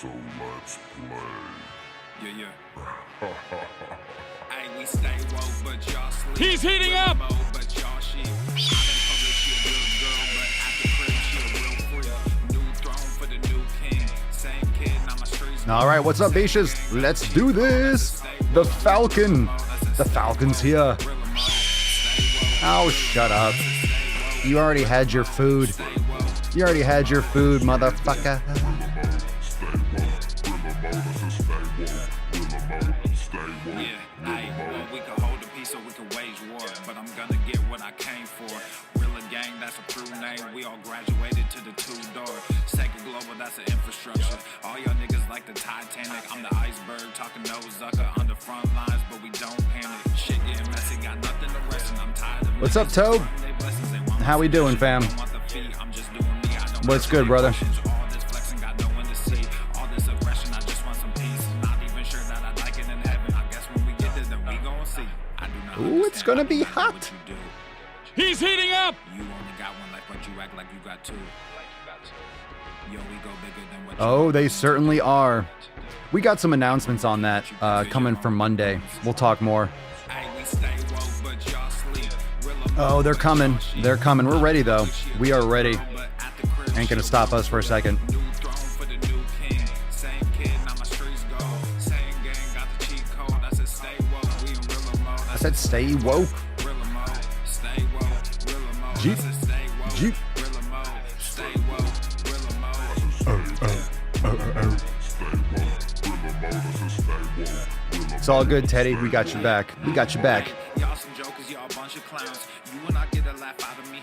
So let's play. Yeah. Hey, we stay woke, but y'all sleep. He's heating up! But y'all sheep. I done public, she a real girl, but at the crib, she a real freak. New throne for the new king. Same kid, now my streets. All right, what's up, Beaches? Let's do this. The Falcon. The Falcon's here. Oh, shut up. You already had your food. You already had your food, motherfucker. We can hold a peace or we can wage war, but I'm gonna get what I came for. Real gang, that's a crew name. We all graduated to the two-door. Second global, that's an infrastructure. All y'all niggas like the Titanic. I'm the iceberg, talking no Zucker on the front lines, but we don't panic. Shit getting messy, got nothing to rest, and I'm tired of. What's up, Tobe? How we doing, fam? What's good, brother? Ooh, it's gonna be hot. He's heating up! You only got one life, but you act like you got two. Yo, we go bigger than what Oh, they certainly are. We got some announcements on that coming for Monday. We'll talk more. Oh, they're coming. They're coming. We're ready, though. We are ready. Ain't gonna stop us for a second. I said stay woke. Jeep. Jeep. It's all good, Teddy. We got your back. We got your back. Y'all some jokers, y'all a bunch of clowns. You will not get a laugh out of me.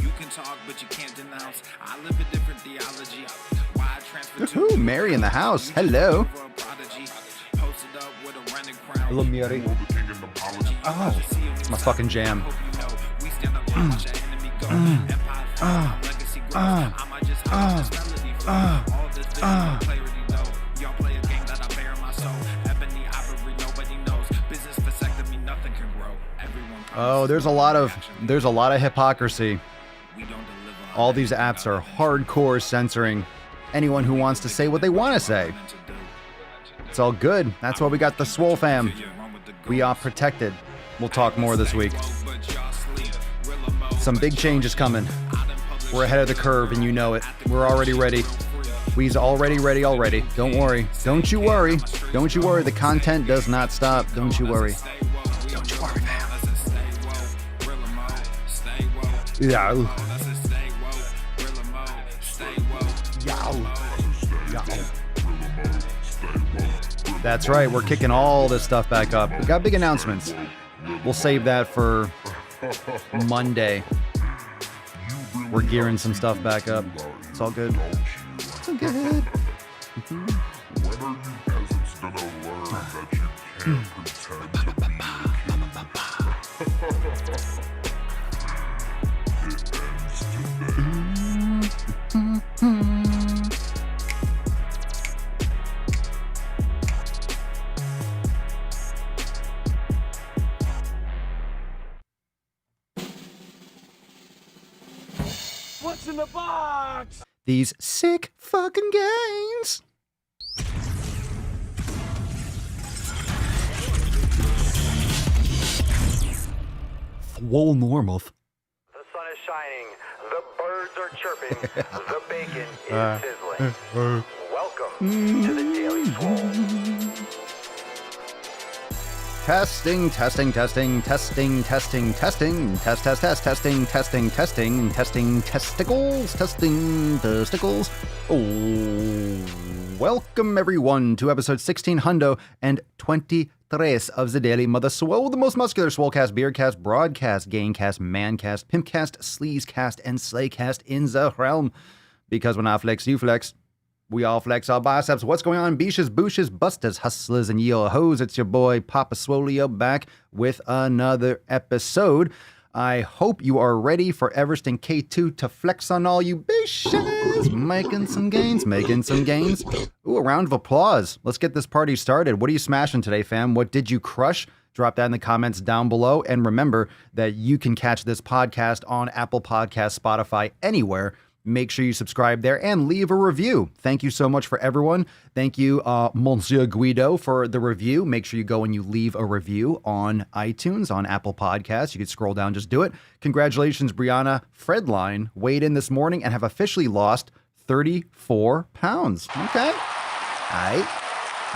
You can talk, but you can't denounce. I live a different theology. Why I transfer to Woohoo, Mary in the house. Hello. Hello, Mary. Oh, it's my fucking jam. Oh, there's a lot of hypocrisy. All these apps are hardcore censoring anyone who wants to say what they want to say. It's all good. That's why we got the SwoleFam. We are protected. We'll talk more this week. Some big changes coming. We're ahead of the curve, and you know it. We're already ready. We's already ready already. Don't worry. Don't you worry. Don't you worry. The content does not stop. Don't you worry. Don't you worry, man. Yeah. That's right, we're kicking all this stuff back up. We got big announcements. We'll save that for Monday. We're gearing some stuff back up. It's all good. It's all good. When are you peasants gonna learn that you can't pretend to be a king? It ends today. What's in the box? These sick fucking gains. Swolenormous. The sun is shining, the birds are chirping, the bacon is sizzling. Welcome to the Daily Swole. Testing, testing, testing, testing, testing, testing, testing, testing, testicles, testing testicles. Oh, welcome everyone to episode 16 hundo and 23 of the Daily Mother Swole, the most muscular Swolecast, Beardcast, Broadcast, Gaincast, Mancast, Pimpcast, Sleazecast, and Slaycast in the realm. Because when I flex, you flex. We all flex our biceps. What's going on, beaches, booshes, busters, hustlers, and yo hoes? It's your boy, Papa Swolio, back with another episode. I hope you are ready for Everest and K2 to flex on all you beaches. Making some gains, making some gains. Ooh, a round of applause. Let's get this party started. What are you smashing today, fam? What did you crush? Drop that in the comments down below. And remember that you can catch this podcast on Apple Podcasts, Spotify, anywhere. Make sure you subscribe there and leave a review. Thank you so much for everyone. Thank you, Monsieur Guido, for the review. Make sure you go and you leave a review on iTunes, on Apple Podcasts. You can scroll down, just do it. Congratulations, Brianna Fredline weighed in this morning and have officially lost 34 pounds. Okay. All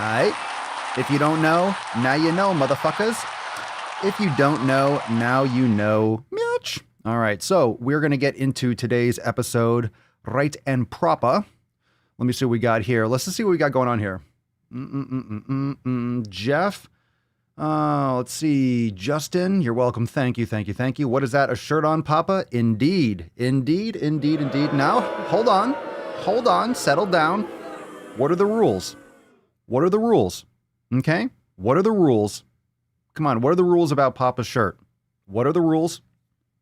right. If you don't know, now you know, motherfuckers. If you don't know, now you know. Mitch. All right, so we're going to get into today's episode right and proper. Let me see what we got here. Let's just see what we got going on here. Jeff. Let's see. Justin, you're welcome. Thank you. What is that? A shirt on, Papa? Indeed. Now, hold on. Settle down. What are the rules? Okay? What are the rules? Come on, what are the rules about Papa's shirt? What are the rules?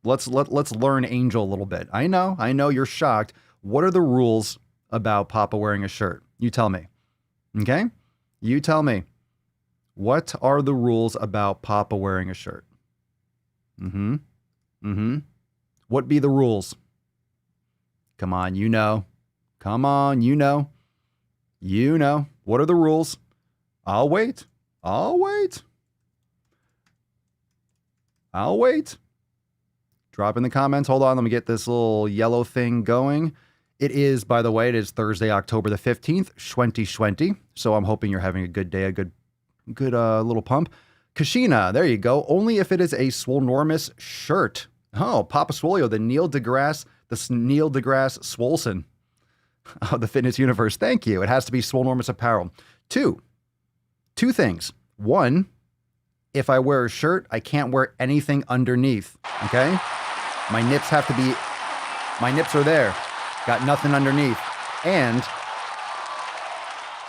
Let's learn Angel a little bit. I know you're shocked. What are the rules about Papa wearing a shirt? You tell me. Okay? You tell me. What are the rules about Papa wearing a shirt? What be the rules? Come on, you know. You know. What are the rules? I'll wait. Drop in the comments. Hold on. Let me get this little yellow thing going. It is, by the way, it is Thursday, October the 15th, 2020. So I'm hoping you're having a good day, a good little pump. Kashina, there you go. Only if it is a Swolenormous shirt. Oh, Papa Swolio, the Neil deGrasse Swolson of the fitness universe. Thank you. It has to be Swolenormous apparel. Two things. One, if I wear a shirt, I can't wear anything underneath. Okay? My nips are there. Got nothing underneath. And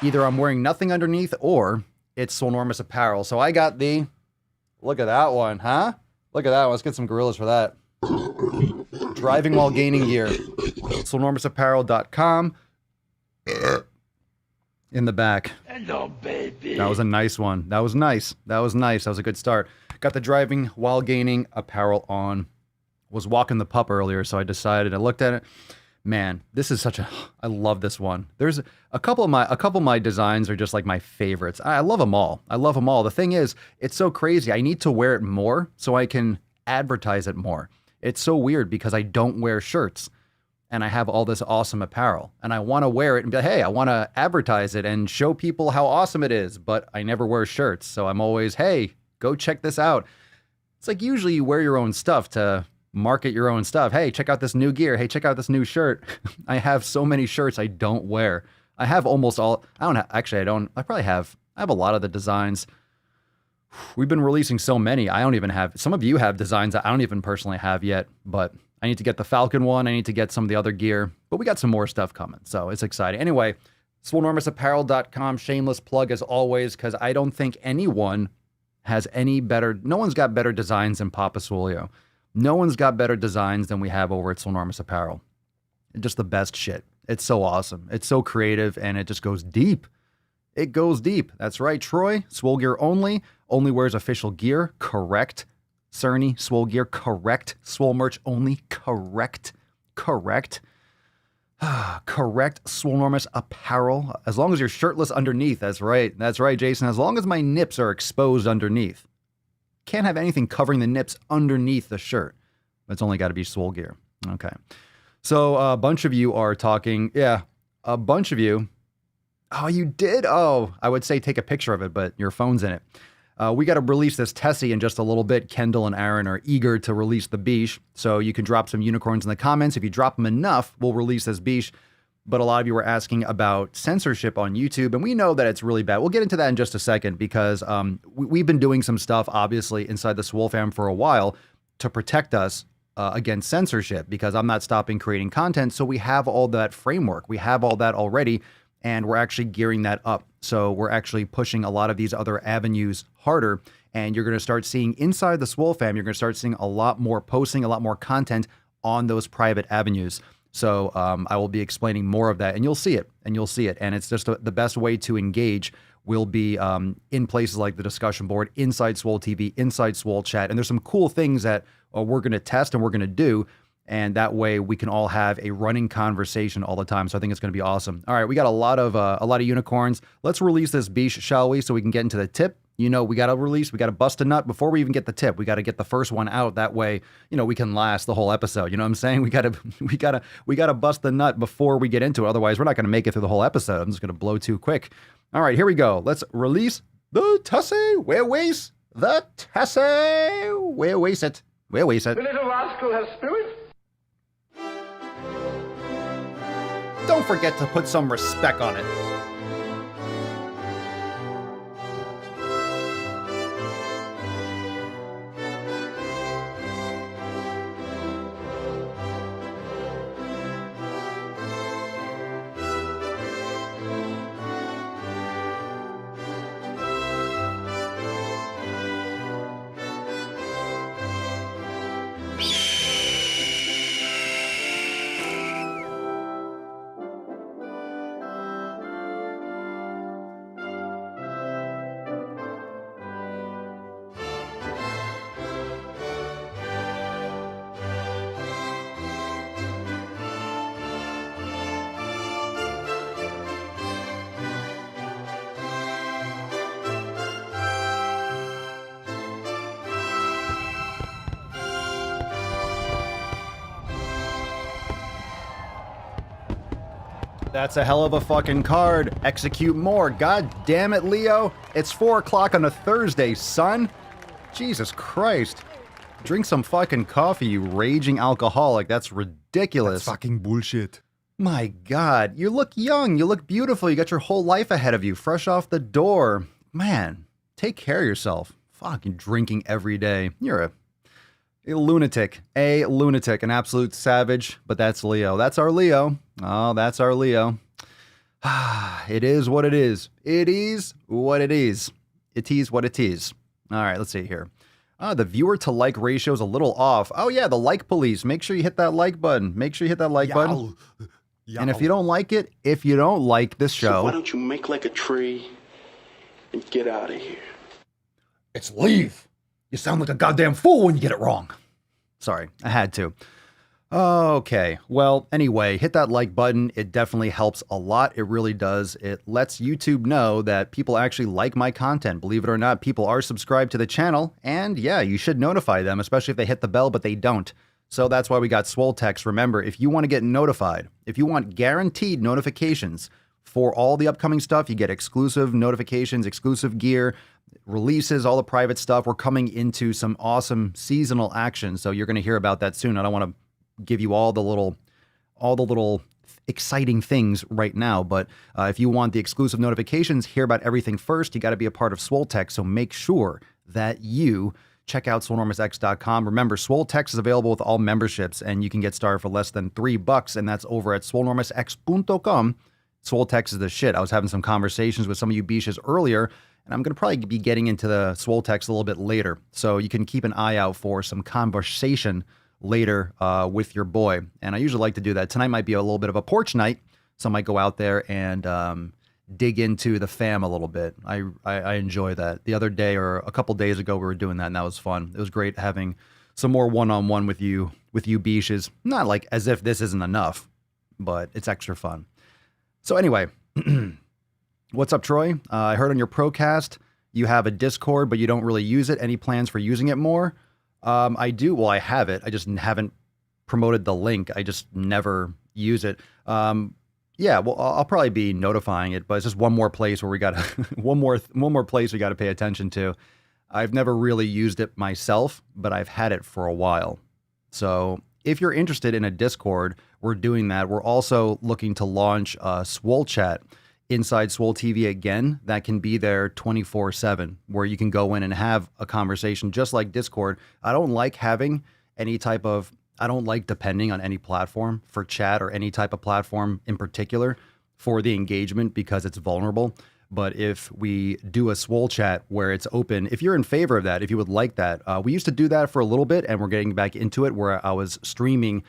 either I'm wearing nothing underneath or it's Swolenormous apparel. So I got look at that one, huh? Look at that one. Let's get some gorillas for that. Driving while gaining gear. SwolenormousApparel.com. In the back. Hello, baby. That was a nice one. That was nice. That was a good start. Got the driving while gaining apparel on. Was walking the pup earlier, so I decided. I looked at it. Man, this is I love this one. There's a couple of my designs are just like my favorites. I love them all. The thing is, it's so crazy. I need to wear it more so I can advertise it more. It's so weird because I don't wear shirts. And I have all this awesome apparel and I want to wear it and be like, hey, I want to advertise it and show people how awesome it is, but I never wear shirts. So I'm always, hey, go check this out. It's like usually you wear your own stuff to market your own stuff. Hey, check out this new gear. Hey, check out this new shirt. I have so many shirts I don't wear. I have almost all, I have a lot of the designs. We've been releasing so many. I don't even have, some of you have designs that I don't even personally have yet, but I need to get the Falcon one. I need to get some of the other gear, but we got some more stuff coming. So it's exciting. Anyway, SwolenormousApparel.com, shameless plug as always, because I don't think anyone has no one's got better designs than Papa Swolio. No one's got better designs than we have over at Swolenormous Apparel. Just the best shit. It's so awesome. It's so creative and it just goes deep. It goes deep. That's right, Troy. Swole gear only wears official gear. Correct. Cerny, Swole gear, correct. Swole merch only, correct. Correct, Swolenormous apparel. As long as you're shirtless underneath, that's right, Jason. As long as my nips are exposed underneath. Can't have anything covering the nips underneath the shirt. It's only got to be Swole gear. Okay. So a bunch of you are talking, a bunch of you. Oh, you did? Oh, I would say take a picture of it, but your phone's in it. We got to release this Tessie in just a little bit. Kendall and Aaron are eager to release the Beesh, so you can drop some unicorns in the comments. If you drop them enough, we'll release this Beesh. But a lot of you were asking about censorship on YouTube, and we know that it's really bad. We'll get into that in just a second because we've been doing some stuff, obviously, inside the SwoleFam for a while to protect us against censorship because I'm not stopping creating content. So we have all that framework. We have all that already, and we're actually gearing that up. So we're actually pushing a lot of these other avenues harder, and you're going to start seeing inside the SwoleFam, you're going to start seeing a lot more posting, a lot more content on those private avenues. So I will be explaining more of that, and you'll see it, and it's just the best way to engage will be in places like the discussion board, inside Swole TV, inside Swole Chat, and there's some cool things that we're going to test and we're going to do And that way we can all have a running conversation all the time. So I think it's going to be awesome. All right, we got a lot of unicorns. Let's release this beach, shall we? So we can get into the tip. We got to bust a nut before we even get the tip. We got to get the first one out. That way, we can last the whole episode. You know what I'm saying? We got to bust the nut before we get into it. Otherwise, we're not going to make it through the whole episode. I'm just going to blow too quick. All right, here we go. Let's release the Tussie. Where waste the Tussie? Where waste it? Where waste it? The little rascal has spirit. Don't forget to put some respect on it. That's a hell of a fucking card. Execute more. God damn it, Leo. It's 4 o'clock on a Thursday, son. Jesus Christ. Drink some fucking coffee, you raging alcoholic. That's ridiculous. That's fucking bullshit. My God. You look young. You look beautiful. You got your whole life ahead of you, fresh off the door. Man, take care of yourself. Fucking drinking every day. You're a lunatic, an absolute savage, but that's Leo. That's our Leo. Oh, that's our Leo. It is what it is. It is what it is. It is what it is. All right, let's see here. The viewer to like ratio is a little off. Oh yeah, the like police. Make sure you hit that like button. Make sure you hit that like button. And if you don't like it, if you don't like this show, so why don't you make like a tree and get out of here? It's leave. You sound like a goddamn fool when you get it wrong. Sorry, I had to. Okay, well, anyway, hit that like button. It definitely helps a lot. It really does. It lets YouTube know that people actually like my content. Believe it or not, people are subscribed to the channel. And yeah, you should notify them, especially if they hit the bell, but they don't. So that's why we got Swole Text. Remember, if you want to get notified, if you want guaranteed notifications for all the upcoming stuff, you get exclusive notifications, exclusive gear, releases, all the private stuff. We're coming into some awesome seasonal action, so you're going to hear about that soon. I don't want to give you all the little exciting things right now, but if you want the exclusive notifications, hear about everything first, you got to be a part of Swole Text. So make sure that you check out swolenormousx.com. Remember, Swole Text is available with all memberships, and you can get started for less than $3, and that's over at swolenormousx.com. Swole Text is the shit. I was having some conversations with some of you beaches earlier, and I'm going to probably be getting into the Swole Text a little bit later. So you can keep an eye out for some conversation later with your boy. And I usually like to do that. Tonight might be a little bit of a porch night, so I might go out there and dig into the fam a little bit. I enjoy that. The other day or a couple days ago, we were doing that, and that was fun. It was great having some more one-on-one with you beaches. Not like as if this isn't enough, but it's extra fun. So anyway, what's up, Troy? I heard on your Procast you have a Discord, but you don't really use it. Any plans for using it more? I do. Well, I have it. I just haven't promoted the link. I just never use it. Yeah, well, I'll probably be notifying it, but it's just one more place where we got to one more place we got to pay attention to. I've never really used it myself, but I've had it for a while. So if you're interested in a Discord, we're doing that. We're also looking to launch Swole Chat inside Swole TV again. That can be there 24/7, where you can go in and have a conversation just like Discord. I don't like depending on any platform for chat or any type of platform in particular for the engagement because it's vulnerable. But if we do a Swole Chat where it's open, if you're in favor of that, if you would like that, we used to do that for a little bit, and we're getting back into it where I was streaming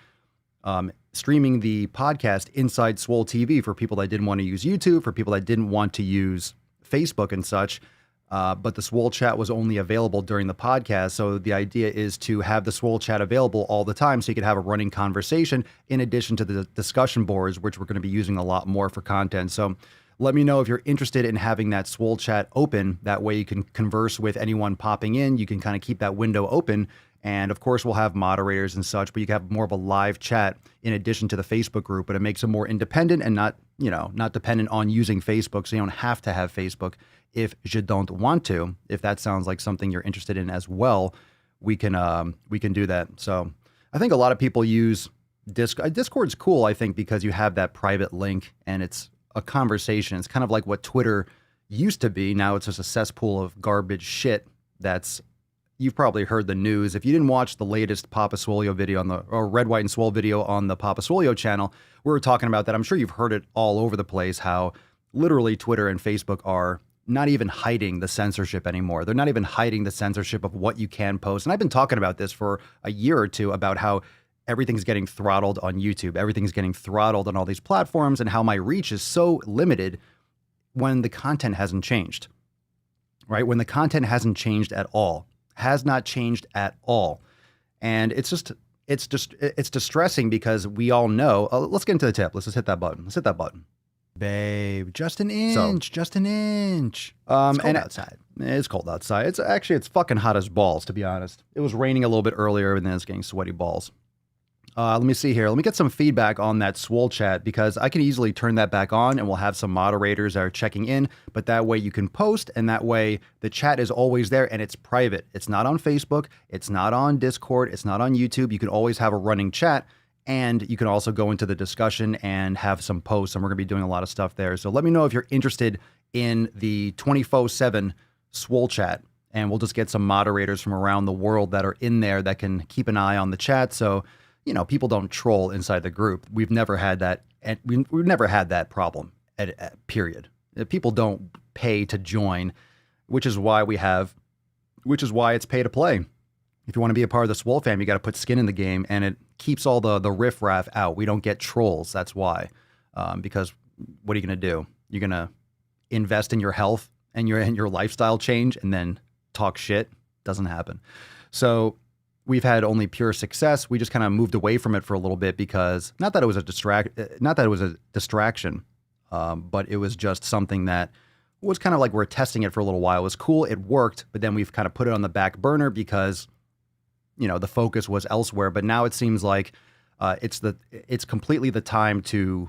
the podcast inside Swole TV for people that didn't want to use YouTube, for people that didn't want to use Facebook and such. but the Swole chat was only available during the podcast. So the idea is to have the Swole chat available all the time so you could have a running conversation in addition to the discussion boards, which we're going to be using a lot more for content. So let me know if you're interested in having that Swole chat open. That way you can converse with anyone popping in. You can kind of keep that window open. And of course, we'll have moderators and such, but you can have more of a live chat in addition to the Facebook group, but it makes it more independent and not dependent on using Facebook. So you don't have to have Facebook if you don't want to. If that sounds like something you're interested in as well, we can do that. So I think a lot of people use Discord. Discord's cool, I think, because you have that private link and it's a conversation. It's kind of like what Twitter used to be. Now it's just a cesspool of garbage shit that's... You've probably heard the news. If you didn't watch the latest Papa Swolio video or Red, White, and Swole video on the Papa Swolio channel, we were talking about that. I'm sure you've heard it all over the place, how literally Twitter and Facebook are not even hiding the censorship anymore. They're not even hiding the censorship of what you can post. And I've been talking about this for a year or two about how everything's getting throttled on YouTube. Everything's getting throttled on all these platforms and how my reach is so limited when the content hasn't changed, right? When the content hasn't changed at all. Has not changed at all. And it's distressing because we all know, let's get into the tip. Let's just hit that button. Let's hit that button. Babe, just an inch, just an inch. It's cold outside. It's cold outside. It's fucking hot as balls, to be honest. It was raining a little bit earlier and then it's getting sweaty balls. Let me see here. Let me get some feedback on that Swole chat because I can easily turn that back on and we'll have some moderators that are checking in, but that way you can post and that way the chat is always there and it's private. It's not on Facebook. It's not on Discord. It's not on YouTube. You can always have a running chat and you can also go into the discussion and have some posts and we're going to be doing a lot of stuff there. So let me know if you're interested in the 24/7 Swole chat and we'll just get some moderators from around the world that are in there that can keep an eye on the chat. So people don't troll inside the group. We've never had that. And we've never had that problem, period. People don't pay to join, which is why it's pay to play. If you want to be a part of the SwoleFam, you got to put skin in the game and it keeps all the riffraff out. We don't get trolls. That's why. Because what are you going to do? You're going to invest in your health and your lifestyle change and then talk shit? Doesn't happen. So we've had only pure success. We just kind of moved away from it for a little bit because not that it was a distraction, but it was just something that was kind of like we're testing it for a little while. It was cool. It worked, but then we've kind of put it on the back burner because, the focus was elsewhere. But now it seems like it's completely the time to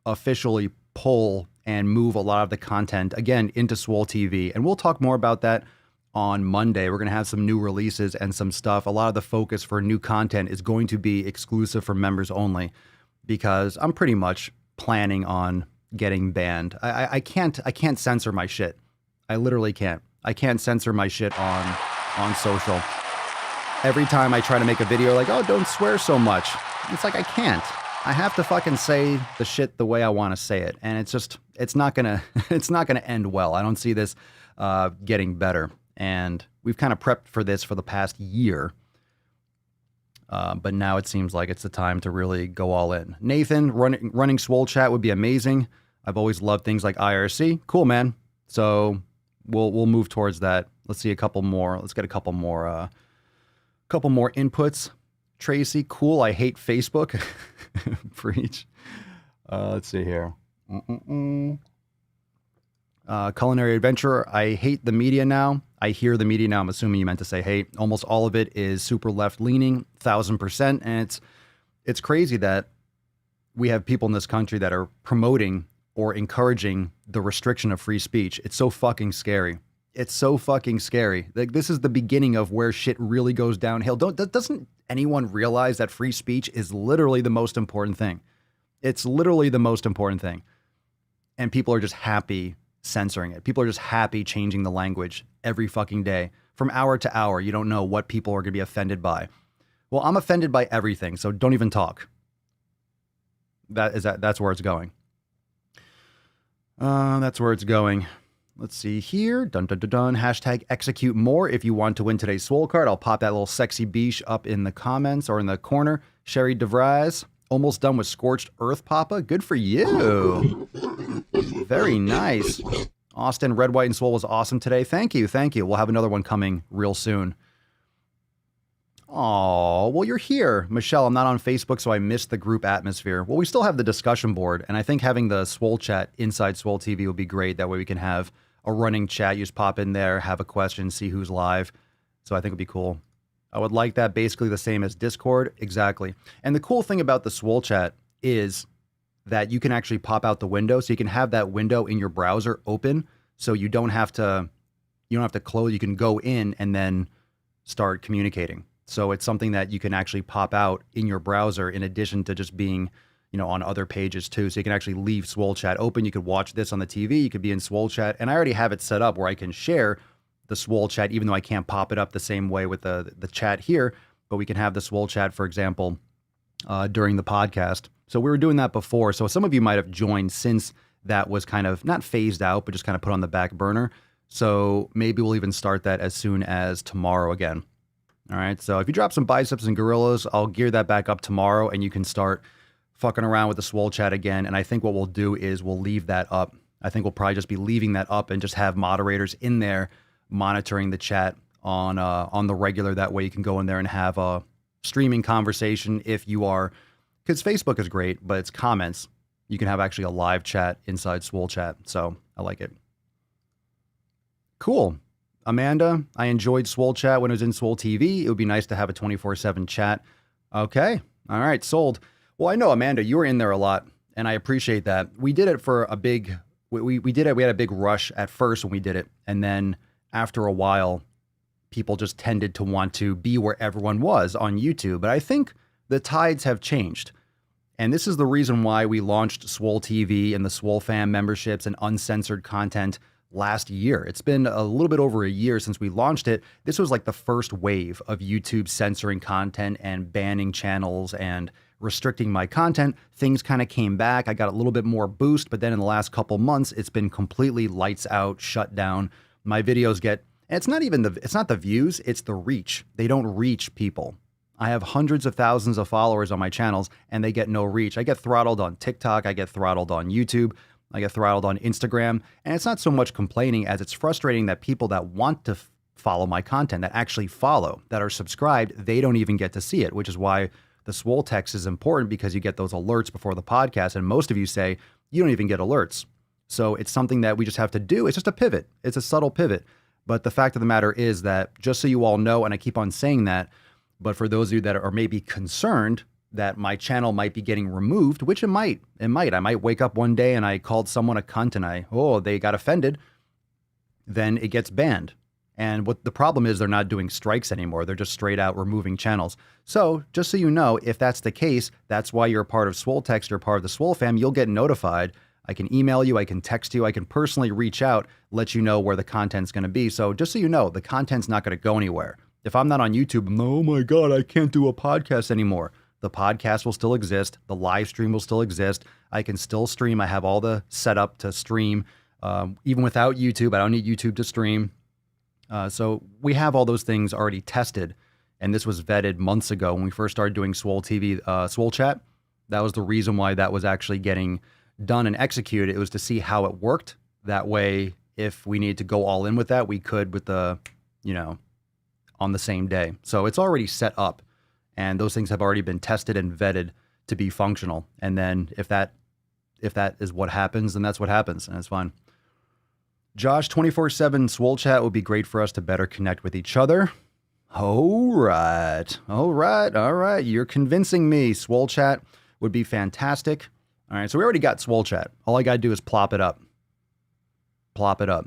officially pull and move a lot of the content again into Swole TV. And we'll talk more about that on Monday. We're going to have some new releases and some stuff. A lot of the focus for new content is going to be exclusive for members only because I'm pretty much planning on getting banned. I can't censor my shit. I literally can't. I can't censor my shit on social. Every time I try to make a video like, oh, don't swear so much. It's like, I can't. I have to fucking say the shit the way I want to say it. And it's not gonna end well. I don't see this getting better. And we've kind of prepped for this for the past year. But now it seems like it's the time to really go all in. Nathan, running Swole chat would be amazing. I've always loved things like IRC. Cool, man. So we'll move towards that. Let's see a couple more. Let's get a couple more inputs. Tracy, cool. I hate Facebook. Preach. Let's see here. Culinary adventurer. I hate the media now. I hear the media now. I'm assuming you meant to say hate. Almost all of it is super left leaning, 1000%. And it's crazy that we have people in this country that are promoting or encouraging the restriction of free speech. It's so fucking scary. It's so fucking scary. Like, this is the beginning of where shit really goes downhill. Doesn't anyone realize that free speech is literally the most important thing? It's literally the most important thing. And people are just happy censoring it. People are just happy changing the language every fucking day. From hour to hour, you don't know what people are going to be offended by. Well, I'm offended by everything, so don't even talk. That's where it's going. That's where it's going. Let's see here. Dun dun dun dun. Hashtag execute more if you want to win today's Swole card. I'll pop that little sexy beach up in the comments or in the corner. Sherry DeVries, almost done with Scorched Earth, Papa. Good for you. Very nice. Austin, Red, White, and Swole was awesome today. Thank you. Thank you. We'll have another one coming real soon. Oh, well, you're here. Michelle, I'm not on Facebook, so I missed the group atmosphere. Well, we still have the discussion board, and I think having the Swole chat inside Swole TV would be great. That way we can have a running chat. You just pop in there, have a question, see who's live. So I think it would be cool. I would like that basically the same as Discord. Exactly. And the cool thing about the Swole chat is that you can actually pop out the window. So you can have that window in your browser open. So you don't have to close. You can go in and then start communicating. So it's something that you can actually pop out in your browser in addition to just being, on other pages too. So you can actually leave Swole chat open. You could watch this on the TV. You could be in Swole chat. And I already have it set up where I can share the Swole chat, even though I can't pop it up the same way with the chat here. But we can have the Swole chat, for example, during the podcast. So we were doing that before. So some of you might have joined since that was kind of not phased out, but just kind of put on the back burner. So maybe we'll even start that as soon as tomorrow again. All right, so if you drop some biceps and gorillas, I'll gear that back up tomorrow and you can start fucking around with the Swole chat again. And I think what we'll do is we'll leave that up. I think we'll probably just be leaving that up and just have moderators in there monitoring the chat on the regular. That way you can go in there and have a streaming conversation if you are, because Facebook is great, but it's comments. You can have actually a live chat inside Swole chat. So I like it. Cool. Amanda, I enjoyed Swole chat when it was in Swole TV. It would be nice to have a 24/7 chat. Okay. All right. Sold. Well, I know, Amanda, you were in there a lot, and I appreciate that. We did it for a big, we did it. We had a big rush at first when we did it. And then after a while, people just tended to want to be where everyone was on YouTube. But I think the tides have changed. And this is the reason why we launched Swole TV and the SwoleFam memberships and uncensored content last year. It's been a little bit over a year since we launched it. This was like the first wave of YouTube censoring content and banning channels and restricting my content. Things kind of came back. I got a little bit more boost, but then in the last couple months, it's been completely lights out, shut down. My videos get, and it's not the views, it's the reach. They don't reach people. I have hundreds of thousands of followers on my channels and they get no reach. I get throttled on TikTok. I get throttled on YouTube. I get throttled on Instagram, and it's not so much complaining as it's frustrating that people that want to follow my content, that actually follow, that are subscribed, they don't even get to see it, which is why the Swole text is important, because you get those alerts before the podcast, and most of you say you don't even get alerts. So it's something that we just have to do. It's just a pivot. It's a subtle pivot. But the fact of the matter is that, just so you all know, and I keep on saying that, but for those of you that are maybe concerned that my channel might be getting removed, which it might. I might wake up one day and I called someone a cunt and they got offended, then it gets banned. And what the problem is, they're not doing strikes anymore. They're just straight out removing channels. So just so you know, if that's the case, that's why you're a part of Swole Text, you're part of the SwoleFam, you'll get notified. I can email you, I can text you, I can personally reach out, let you know where the content's going to be. So just so you know, the content's not going to go anywhere. If I'm not on YouTube, oh my God, I can't do a podcast anymore. The podcast will still exist. The live stream will still exist. I can still stream. I have all the setup to stream. Even without YouTube, I don't need YouTube to stream. So we have all those things already tested. And this was vetted months ago when we first started doing Swole TV, Swole Chat. That was the reason why that was actually getting done and executed. It was to see how it worked. That way, if we needed to go all in with that, we could with the, on the same day. So it's already set up. And those things have already been tested and vetted to be functional. And then if that is what happens, then that's what happens, and it's fine. Josh, 24/7 Swole Chat would be great for us to better connect with each other. All right. You're convincing me. Swole Chat would be fantastic. All right, so we already got Swole Chat. All I got to do is plop it up.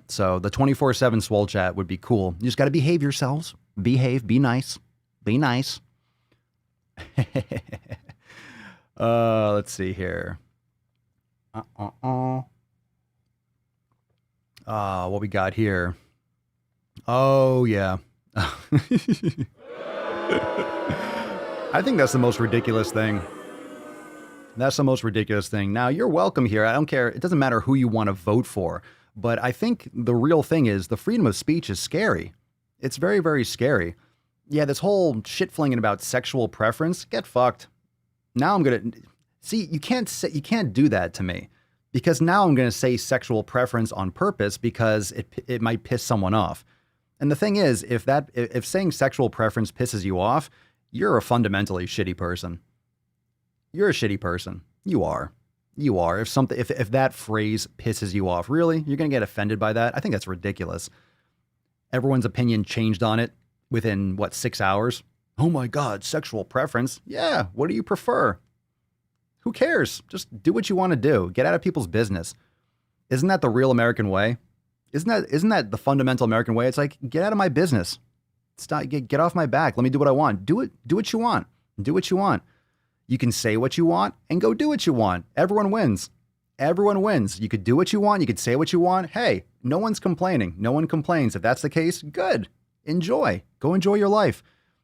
So the 24/7 Swole Chat would be cool. You just got to behave yourselves. Behave. Be nice. Let's see here. What we got here? Oh yeah. I think that's the most ridiculous thing. Now, you're welcome here. I don't care. It doesn't matter who you want to vote for. But I think the real thing is the freedom of speech is scary. It's very, very scary. Yeah, this whole shit flinging about sexual preference, get fucked. Now I'm going to see, you can't do that to me. because now I'm going to say sexual preference on purpose because it might piss someone off. And the thing is, if saying sexual preference pisses you off, you're a fundamentally shitty person. You're a shitty person. You are. You are. If that phrase pisses you off, really, you're going to get offended by that? I think that's ridiculous. Everyone's opinion changed on it within, 6 hours? Oh my God, sexual preference? Yeah, what do you prefer? Who cares? Just do what you want to do. Get out of people's business. Isn't that the real American way? Isn't that the fundamental American way? It's like, get out of my business. Get off my back. Let me do what I want. Do what you want. Do what you want. You can say what you want and go do what you want. Everyone wins. Everyone wins. You could do what you want. You could say what you want. Hey, no one's complaining. No one complains. If that's the case, good. Enjoy. Go enjoy your life.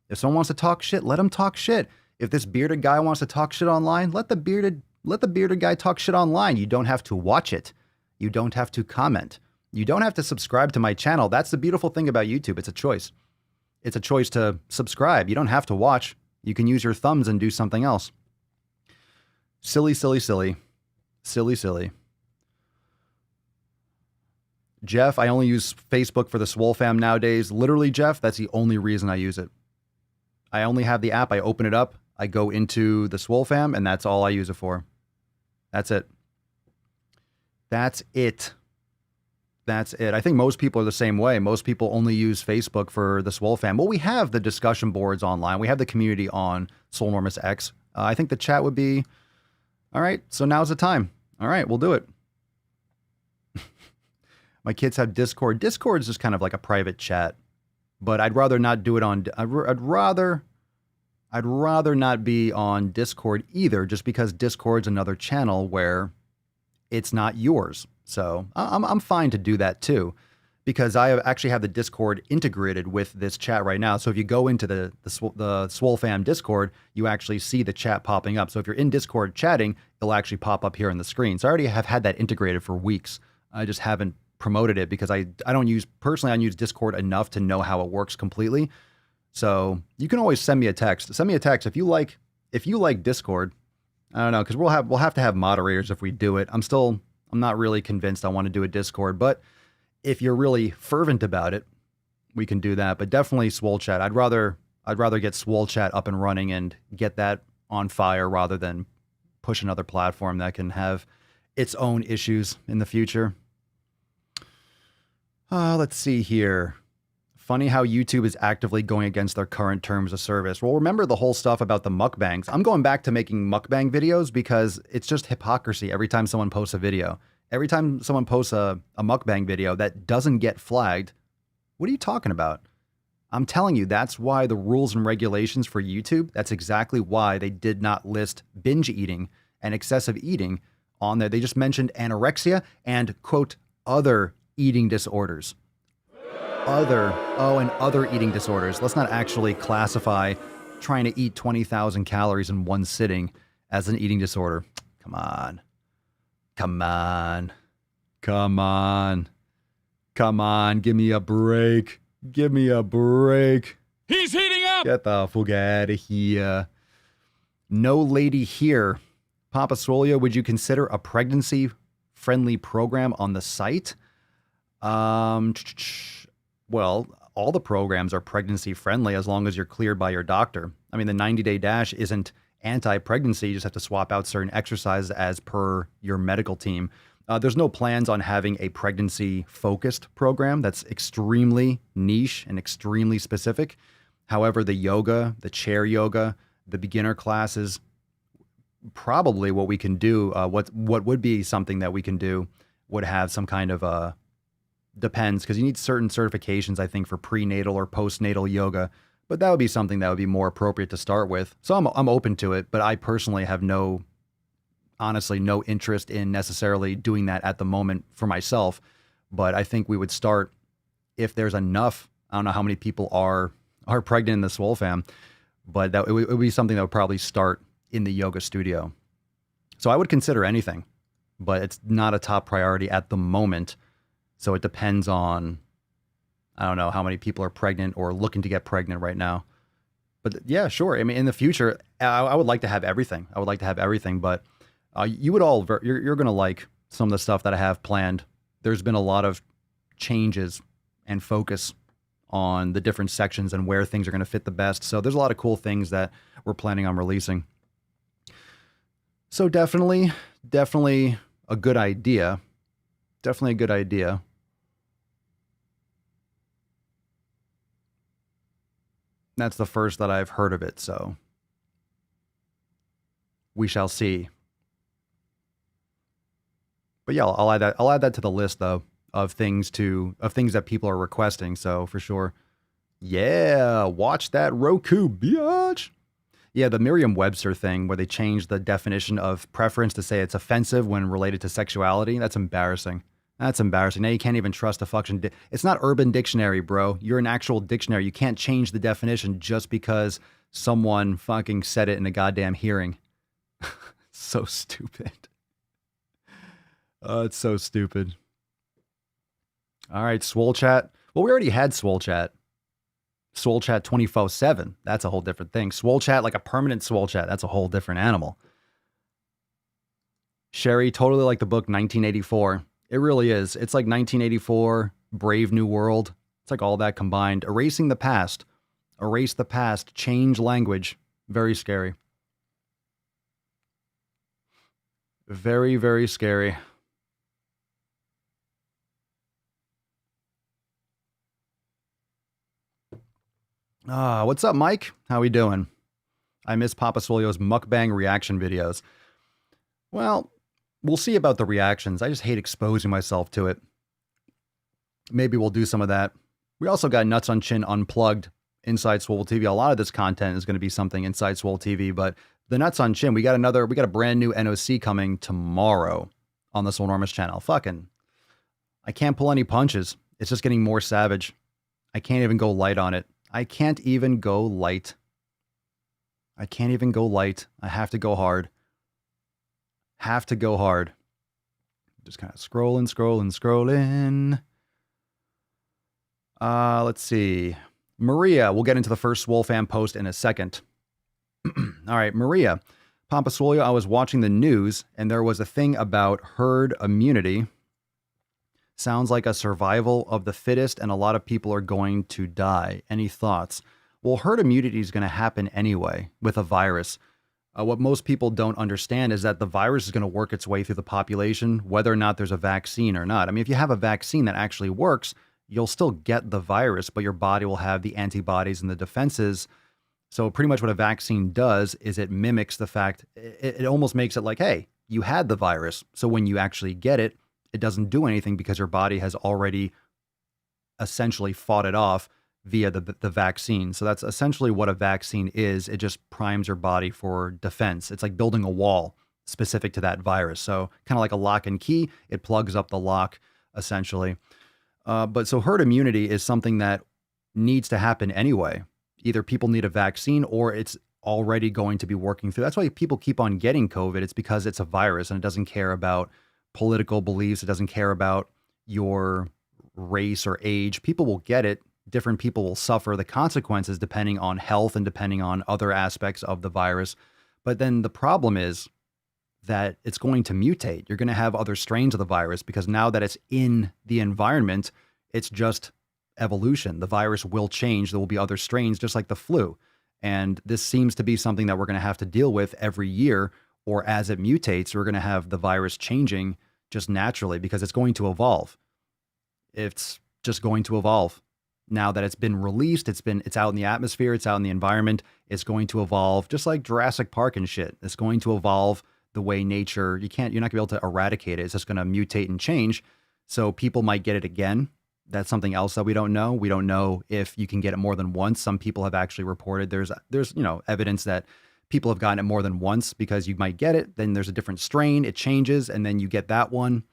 If someone wants to talk shit, let them talk shit. If this bearded guy wants to talk shit online, let the bearded guy talk shit online. You don't have to watch it. You don't have to comment. You don't have to subscribe to my channel. That's the beautiful thing about YouTube. It's a choice. It's a choice to subscribe. You don't have to watch. You can use your thumbs and do something else. Silly, silly, silly. Silly, silly. Jeff, I only use Facebook for the SwoleFam nowadays. Literally, Jeff, that's the only reason I use it. I only have the app. I open it up. I go into the SwoleFam, and that's all I use it for. That's it. That's it. That's it. I think most people are the same way. Most people only use Facebook for the SwoleFam. Well, we have the discussion boards online. We have the community on Swolenormous X. I think the chat would be, all right, so now's the time. All right, we'll do it. My kids have Discord. Discord is just kind of like a private chat, but I'd rather not do it on, I'd rather not be on Discord either, just because Discord's another channel where it's not yours. So I'm fine to do that too, because I actually have the Discord integrated with this chat right now. So if you go into the SwoleFam Discord, you actually see the chat popping up. So if you're in Discord chatting, it'll actually pop up here on the screen. So I already have had that integrated for weeks. I just haven't promoted it because I don't use Discord enough to know how it works completely. So you can always send me a text. Send me a text if you like Discord. I don't know, because we'll have to have moderators if we do it. I'm not really convinced I want to do a Discord, but if you're really fervent about it, we can do that. But definitely Swole Chat. I'd rather get Swole Chat up and running and get that on fire rather than push another platform that can have its own issues in the future. Let's see here. Funny how YouTube is actively going against their current terms of service. Well, remember the whole stuff about the mukbangs. I'm going back to making mukbang videos because it's just hypocrisy every time someone posts a video. Every time someone posts a mukbang video that doesn't get flagged, what are you talking about? I'm telling you, that's why the rules and regulations for YouTube, that's exactly why they did not list binge eating and excessive eating on there. They just mentioned anorexia and, quote, other eating disorders. Other eating disorders. Let's not actually classify trying to eat 20,000 calories in one sitting as an eating disorder. Come on. Come on. Come on. Come on. Give me a break. Give me a break. He's heating up! Get the fuck out of here. No lady here. Papa Swolio, would you consider a pregnancy-friendly program on the site? Well, all the programs are pregnancy-friendly as long as you're cleared by your doctor. I mean, the 90-day dash isn't anti-pregnancy. You just have to swap out certain exercises as per your medical team. There's no plans on having a pregnancy-focused program that's extremely niche and extremely specific. However, the yoga, the chair yoga, the beginner classes, probably what we can do, what would be something that we can do would have some kind of depends, because you need certain certifications, I think, for prenatal or postnatal yoga, but that would be something that would be more appropriate to start with. So I'm open to it, but I personally have honestly no interest in necessarily doing that at the moment for myself. But I think we would start if there's enough. I don't know how many people are pregnant in the SwoleFam, but it would be something that would probably start in the yoga studio. So I would consider anything, but it's not a top priority at the moment. So it depends on, I don't know how many people are pregnant or looking to get pregnant right now. But yeah, sure. I mean, in the future, I would like to have everything. I would like to have everything, but you're going to like some of the stuff that I have planned. There's been a lot of changes and focus on the different sections and where things are going to fit the best. So there's a lot of cool things that we're planning on releasing. So definitely a good idea. Definitely a good idea. That's the first that I've heard of it, so we shall see. But yeah, I'll add that to the list though of things that people are requesting. So for sure, yeah, watch that Roku, biatch. Yeah, the Merriam-Webster thing where they changed the definition of preference to say it's offensive when related to sexuality. That's embarrassing. That's embarrassing. Now you can't even trust a fucking... It's not Urban Dictionary, bro. You're an actual dictionary. You can't change the definition just because someone fucking said it in a goddamn hearing. So stupid. It's so stupid. All right, Swole Chat. Well, we already had Swole Chat. Swole Chat 24/7. That's a whole different thing. Swole Chat, like a permanent Swole Chat. That's a whole different animal. Sherry, totally like the book 1984. It really is. It's like 1984, Brave New World. It's like all that combined. Erasing the past. Erase the past. Change language. Very scary. Very, very scary. What's up, Mike? How we doing? I miss Papa Swolio's mukbang reaction videos. Well, we'll see about the reactions. I just hate exposing myself to it. Maybe we'll do some of that. We also got Nuts on Chin Unplugged inside Swole TV. A lot of this content is going to be something inside Swole TV, but the Nuts on Chin, we got a brand new NOC coming tomorrow on the Swolenormous channel. I can't pull any punches. It's just getting more savage. I can't even go light on it. I can't even go light. I have to go hard. Just kind of scrolling. Let's see. Maria, we'll get into the first SwoleFam post in a second. All right, Maria. Papa Swolio, I was watching the news and there was a thing about herd immunity. Sounds like a survival of the fittest and a lot of people are going to die. Any thoughts? Well, herd immunity is going to happen anyway with a virus. What most people don't understand is that the virus is going to work its way through the population, whether or not there's a vaccine or not. I mean, if you have a vaccine that actually works, you'll still get the virus, but your body will have the antibodies and the defenses. So pretty much what a vaccine does is it mimics the fact, it almost makes it like, hey, you had the virus. So when you actually get it, it doesn't do anything because your body has already essentially fought it off via the vaccine. So that's essentially what a vaccine is. It just primes your body for defense. It's like building a wall specific to that virus. So kind of like a lock and key, it plugs up the lock essentially. But so herd immunity is something that needs to happen anyway. Either people need a vaccine or it's already going to be working through. That's why people keep on getting COVID. It's because it's a virus and it doesn't care about political beliefs. It doesn't care about your race or age. People will get it. Different people will suffer the consequences depending on health and depending on other aspects of the virus. But then the problem is that it's going to mutate. You're going to have other strains of the virus because now that it's in the environment, it's just evolution. The virus will change. There will be other strains just like the flu. And this seems to be something that we're going to have to deal with every year, or as it mutates, we're going to have the virus changing just naturally because it's going to evolve. It's just going to evolve. Now that it's been released, it's out in the atmosphere, it's out in the environment, it's going to evolve just like Jurassic Park and shit. It's going to evolve the way nature, you're not gonna be able to eradicate it. It's just going to mutate and change. So people might get it again. That's something else that we don't know. We don't know if you can get it more than once. Some people have actually reported there's evidence that people have gotten it more than once because you might get it, then there's a different strain, it changes, and then you get that one.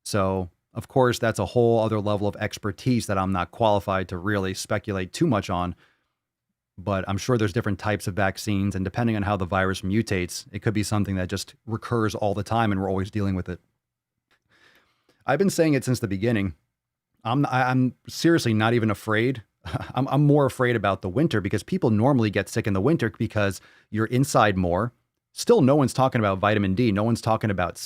So, of course, that's a whole other level of expertise that I'm not qualified to really speculate too much on. But I'm sure there's different types of vaccines, and depending on how the virus mutates, it could be something that just recurs all the time and we're always dealing with it. I've been saying it since the beginning. I'm seriously not even afraid. I'm more afraid about the winter because people normally get sick in the winter because you're inside more. Still, no one's talking about vitamin D. No one's talking about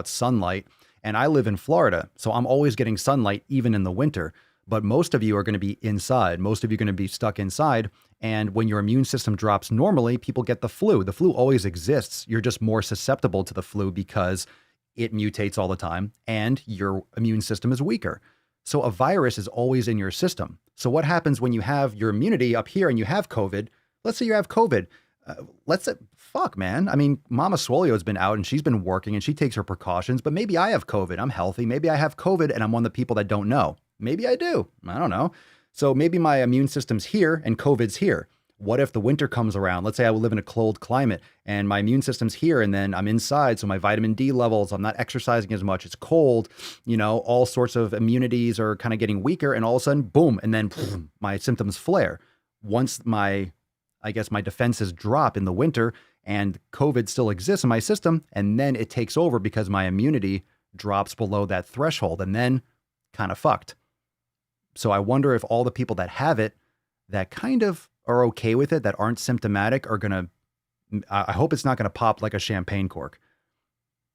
sunlight. And I live in Florida, so I'm always getting sunlight even in the winter. But most of you are going to be inside. Most of you are going to be stuck inside. And when your immune system drops normally, people get the flu. The flu always exists. You're just more susceptible to the flu because it mutates all the time and your immune system is weaker. So a virus is always in your system. So what happens when you have your immunity up here and you have COVID? Let's say you have COVID. Let's say, fuck, man. I mean, Mama Swolio has been out and she's been working and she takes her precautions, but maybe I have COVID. I'm healthy. Maybe I have COVID and I'm one of the people that don't know. Maybe I do. I don't know. So maybe my immune system's here and COVID's here. What if the winter comes around? Let's say I live in a cold climate and my immune system's here and then I'm inside. So my vitamin D levels, I'm not exercising as much. It's cold, you know, all sorts of immunities are kind of getting weaker and all of a sudden, boom. And then my symptoms flare. Once my defenses drop in the winter and COVID still exists in my system, and then it takes over because my immunity drops below that threshold and then kind of fucked. So I wonder if all the people that have it, that kind of are okay with it, that aren't symptomatic, are going to, I hope it's not going to pop like a champagne cork.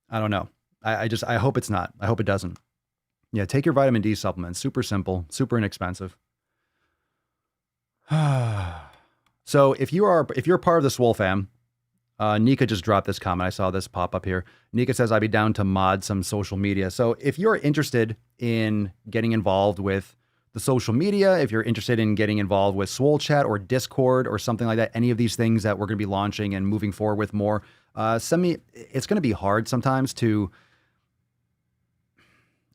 I don't know. I hope it's not. I hope it doesn't. Yeah, take your vitamin D supplements. Super simple, super inexpensive. So if you're part of the SwoleFam, Nika just dropped this comment. I saw this pop up here. Nika says, I'd be down to mod some social media. So if you're interested in getting involved with the social media, if you're interested in getting involved with Swole Chat or Discord or something like that, any of these things that we're going to be launching and moving forward with more, send me. It's going to be hard sometimes to.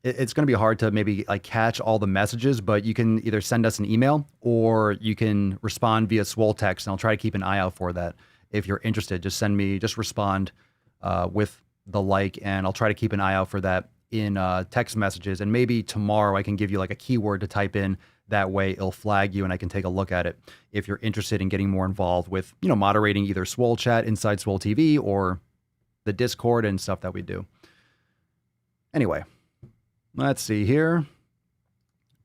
It's going to be hard to maybe like catch all the messages, but you can either send us an email or you can respond via Swole text, and I'll try to keep an eye out for that. If you're interested, just respond with the like, and I'll try to keep an eye out for that in text messages. And maybe tomorrow I can give you like a keyword to type in. That way it'll flag you and I can take a look at it if you're interested in getting more involved with, you know, moderating either Swole Chat inside Swole TV or the Discord and stuff that we do. Anyway, let's see here.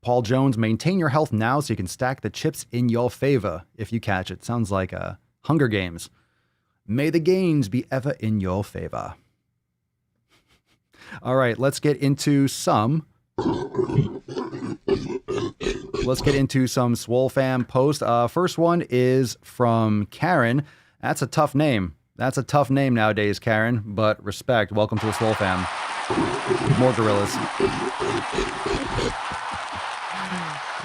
Paul Jones, maintain your health now so you can stack the chips in your favor if you catch it. Sounds like Hunger Games. May the gains be ever in your favor. All right, let's get into some SwoleFam posts. First one is from Karen. That's a tough name. That's a tough name nowadays, Karen, but respect. Welcome to the SwoleFam. More gorillas.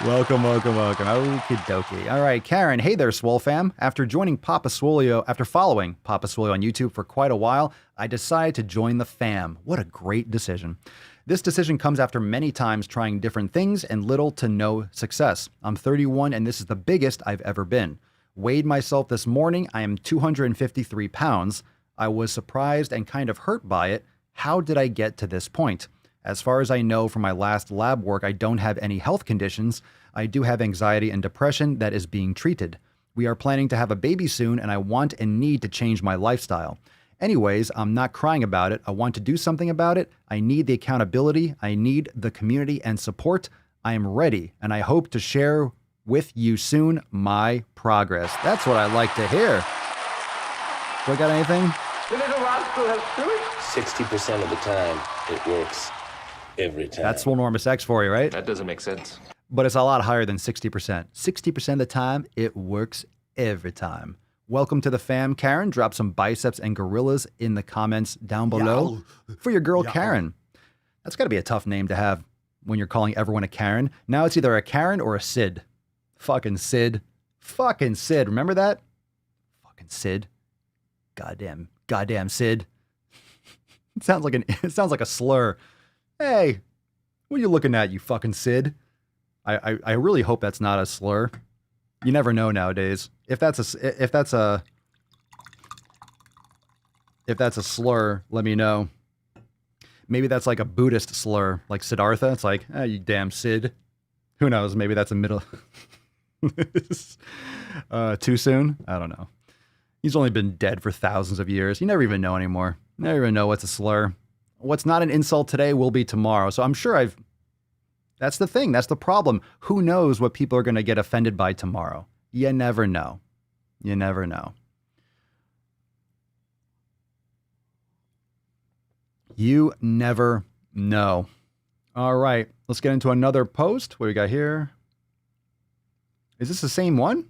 Welcome. Okie dokie. All right, Karen. Hey there, SwoleFam. After following Papa Swolio on YouTube for quite a while, I decided to join the fam. What a great decision. This decision comes after many times trying different things and little to no success. I'm 31 and this is the biggest I've ever been. Weighed myself this morning. I am 253 pounds. I was surprised and kind of hurt by it. How did I get to this point? As far as I know from my last lab work, I don't have any health conditions. I do have anxiety and depression that is being treated. We are planning to have a baby soon and I want and need to change my lifestyle. Anyways, I'm not crying about it. I want to do something about it. I need the accountability. I need the community and support. I am ready and I hope to share with you soon my progress. That's what I like to hear. Do I got anything? The little rascal has spirit. 60% of the time, it works every time. That's Swolenormous X for you, right? That doesn't make sense. But it's a lot higher than 60%. 60% of the time, it works every time. Welcome to the fam, Karen. Drop some biceps and gorillas in the comments down below for your girl, Karen. That's got to be a tough name to have when you're calling everyone a Karen. Now it's either a Karen or a Sid. Fucking Sid. Fucking Sid. Remember that? Fucking Sid. Goddamn Sid. It sounds like a slur. Hey, what are you looking at, you fucking Sid? I really hope that's not a slur. You never know nowadays. If that's a slur, let me know. Maybe that's like a Buddhist slur, like Siddhartha. It's like, you damn Sid. Who knows? Maybe that's a middle. Too soon? I don't know. He's only been dead for thousands of years. You never even know anymore. Never even know what's a slur. What's not an insult today will be tomorrow. So I'm sure that's the thing. That's the problem. Who knows what people are going to get offended by tomorrow? You never know. You never know. You never No. All right. Let's get into another post. What do we got here? Is this the same one?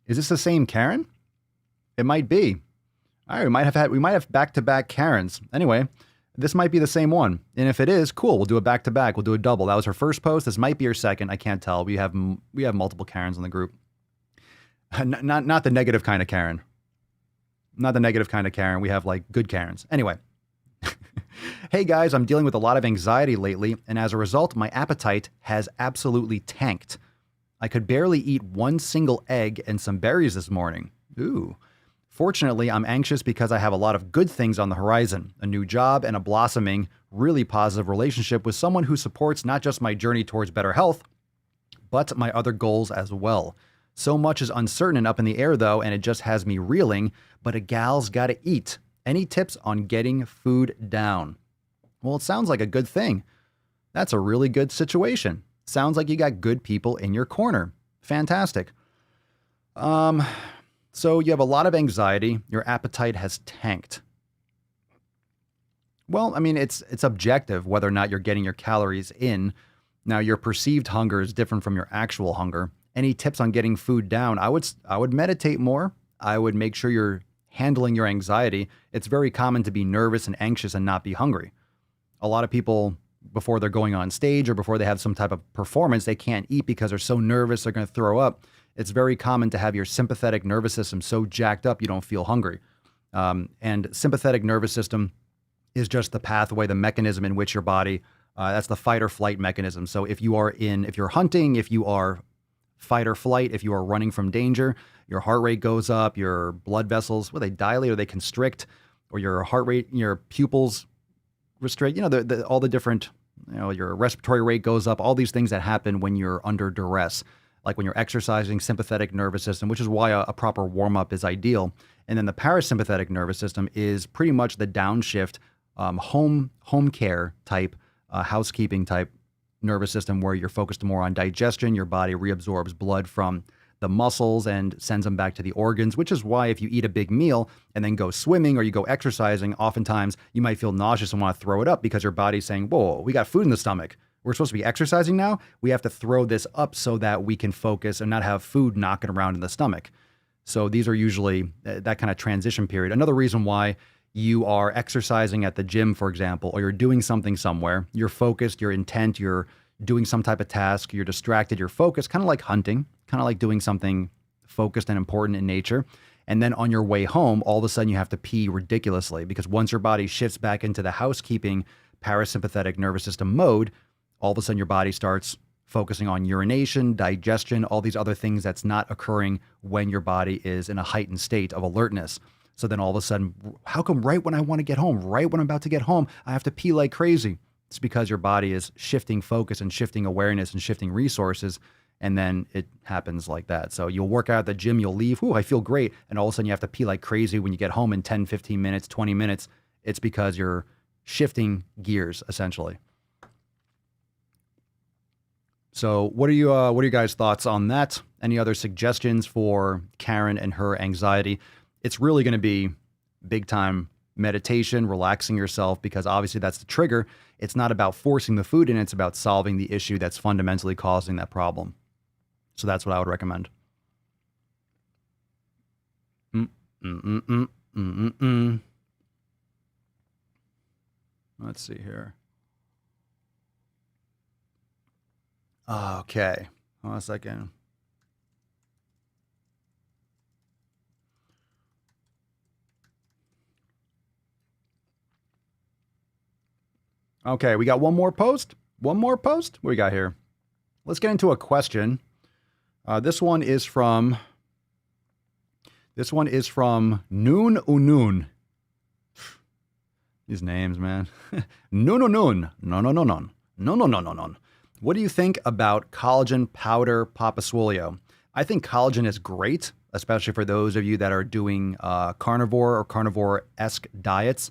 Is this the same Karen? It might be. All right, we might have back-to-back Karens. Anyway, this might be the same one. And if it is, cool. We'll do a back-to-back. We'll do a double. That was her first post. This might be her second. I can't tell. We have multiple Karens in the group. Not the negative kind of Karen. Not the negative kind of Karen. We have like good Karens. Anyway. Hey guys, I'm dealing with a lot of anxiety lately, and as a result, my appetite has absolutely tanked. I could barely eat one single egg and some berries this morning. Ooh. Fortunately, I'm anxious because I have a lot of good things on the horizon, a new job and a blossoming, really positive relationship with someone who supports not just my journey towards better health, but my other goals as well. So much is uncertain and up in the air though, and it just has me reeling, but a gal's gotta eat. Any tips on getting food down? Well, it sounds like a good thing. That's a really good situation. Sounds like you got good people in your corner. Fantastic. So you have a lot of anxiety. Your appetite has tanked. Well, I mean, it's objective whether or not you're getting your calories in. Now, your perceived hunger is different from your actual hunger. Any tips on getting food down? I would meditate more. I would make sure you're handling your anxiety. It's very common to be nervous and anxious and not be hungry. A lot of people, before they're going on stage or before they have some type of performance, they can't eat because they're so nervous they're going to throw up. It's very common to have your sympathetic nervous system so jacked up you don't feel hungry. And sympathetic nervous system is just the pathway, the mechanism in which your body, that's the fight or flight mechanism. So if you're hunting, if you are fight or flight, if you are running from danger, your heart rate goes up, your blood vessels, they dilate or they constrict, or your heart rate, your pupils restrict, all the different, your respiratory rate goes up, all these things that happen when you're under duress, like when you're exercising, sympathetic nervous system, which is why a proper warm-up is ideal. And then the parasympathetic nervous system is pretty much the downshift, home care type, housekeeping type nervous system where you're focused more on digestion. Your body reabsorbs blood from the muscles and sends them back to the organs, which is why if you eat a big meal and then go swimming or you go exercising, oftentimes you might feel nauseous and want to throw it up because your body's saying, whoa, we got food in the stomach. We're supposed to be exercising now. We have to throw this up so that we can focus and not have food knocking around in the stomach. So these are usually that kind of transition period. Another reason why you are exercising at the gym, for example, or you're doing something somewhere, you're focused, you're intent, you're doing some type of task, you're distracted, you're focused, kind of like hunting, kind of like doing something focused and important in nature. And then on your way home, all of a sudden you have to pee ridiculously because once your body shifts back into the housekeeping parasympathetic nervous system mode, all of a sudden your body starts focusing on urination, digestion, all these other things that's not occurring when your body is in a heightened state of alertness. So then all of a sudden, how come right when I want to get home, right when I'm about to get home, I have to pee like crazy? It's because your body is shifting focus and shifting awareness and shifting resources. And then it happens like that. So you'll work out at the gym, you'll leave, I feel great. And all of a sudden you have to pee like crazy when you get home in 10, 15 minutes, 20 minutes. It's because you're shifting gears, essentially. So what are you guys' thoughts on that? Any other suggestions for Karen and her anxiety? It's really going to be big time meditation, relaxing yourself, because obviously that's the trigger. It's not about forcing the food in, it's about solving the issue that's fundamentally causing that problem. So that's what I would recommend. Let's see here. Okay. Hold on a second. Okay, we got one more post. One more post? What do we got here? Let's get into a question. This one is from Noon Unun. These names, man. Noon. No. What do you think about collagen powder, Papa Swolio? I think collagen is great, especially for those of you that are doing carnivore or carnivore-esque diets,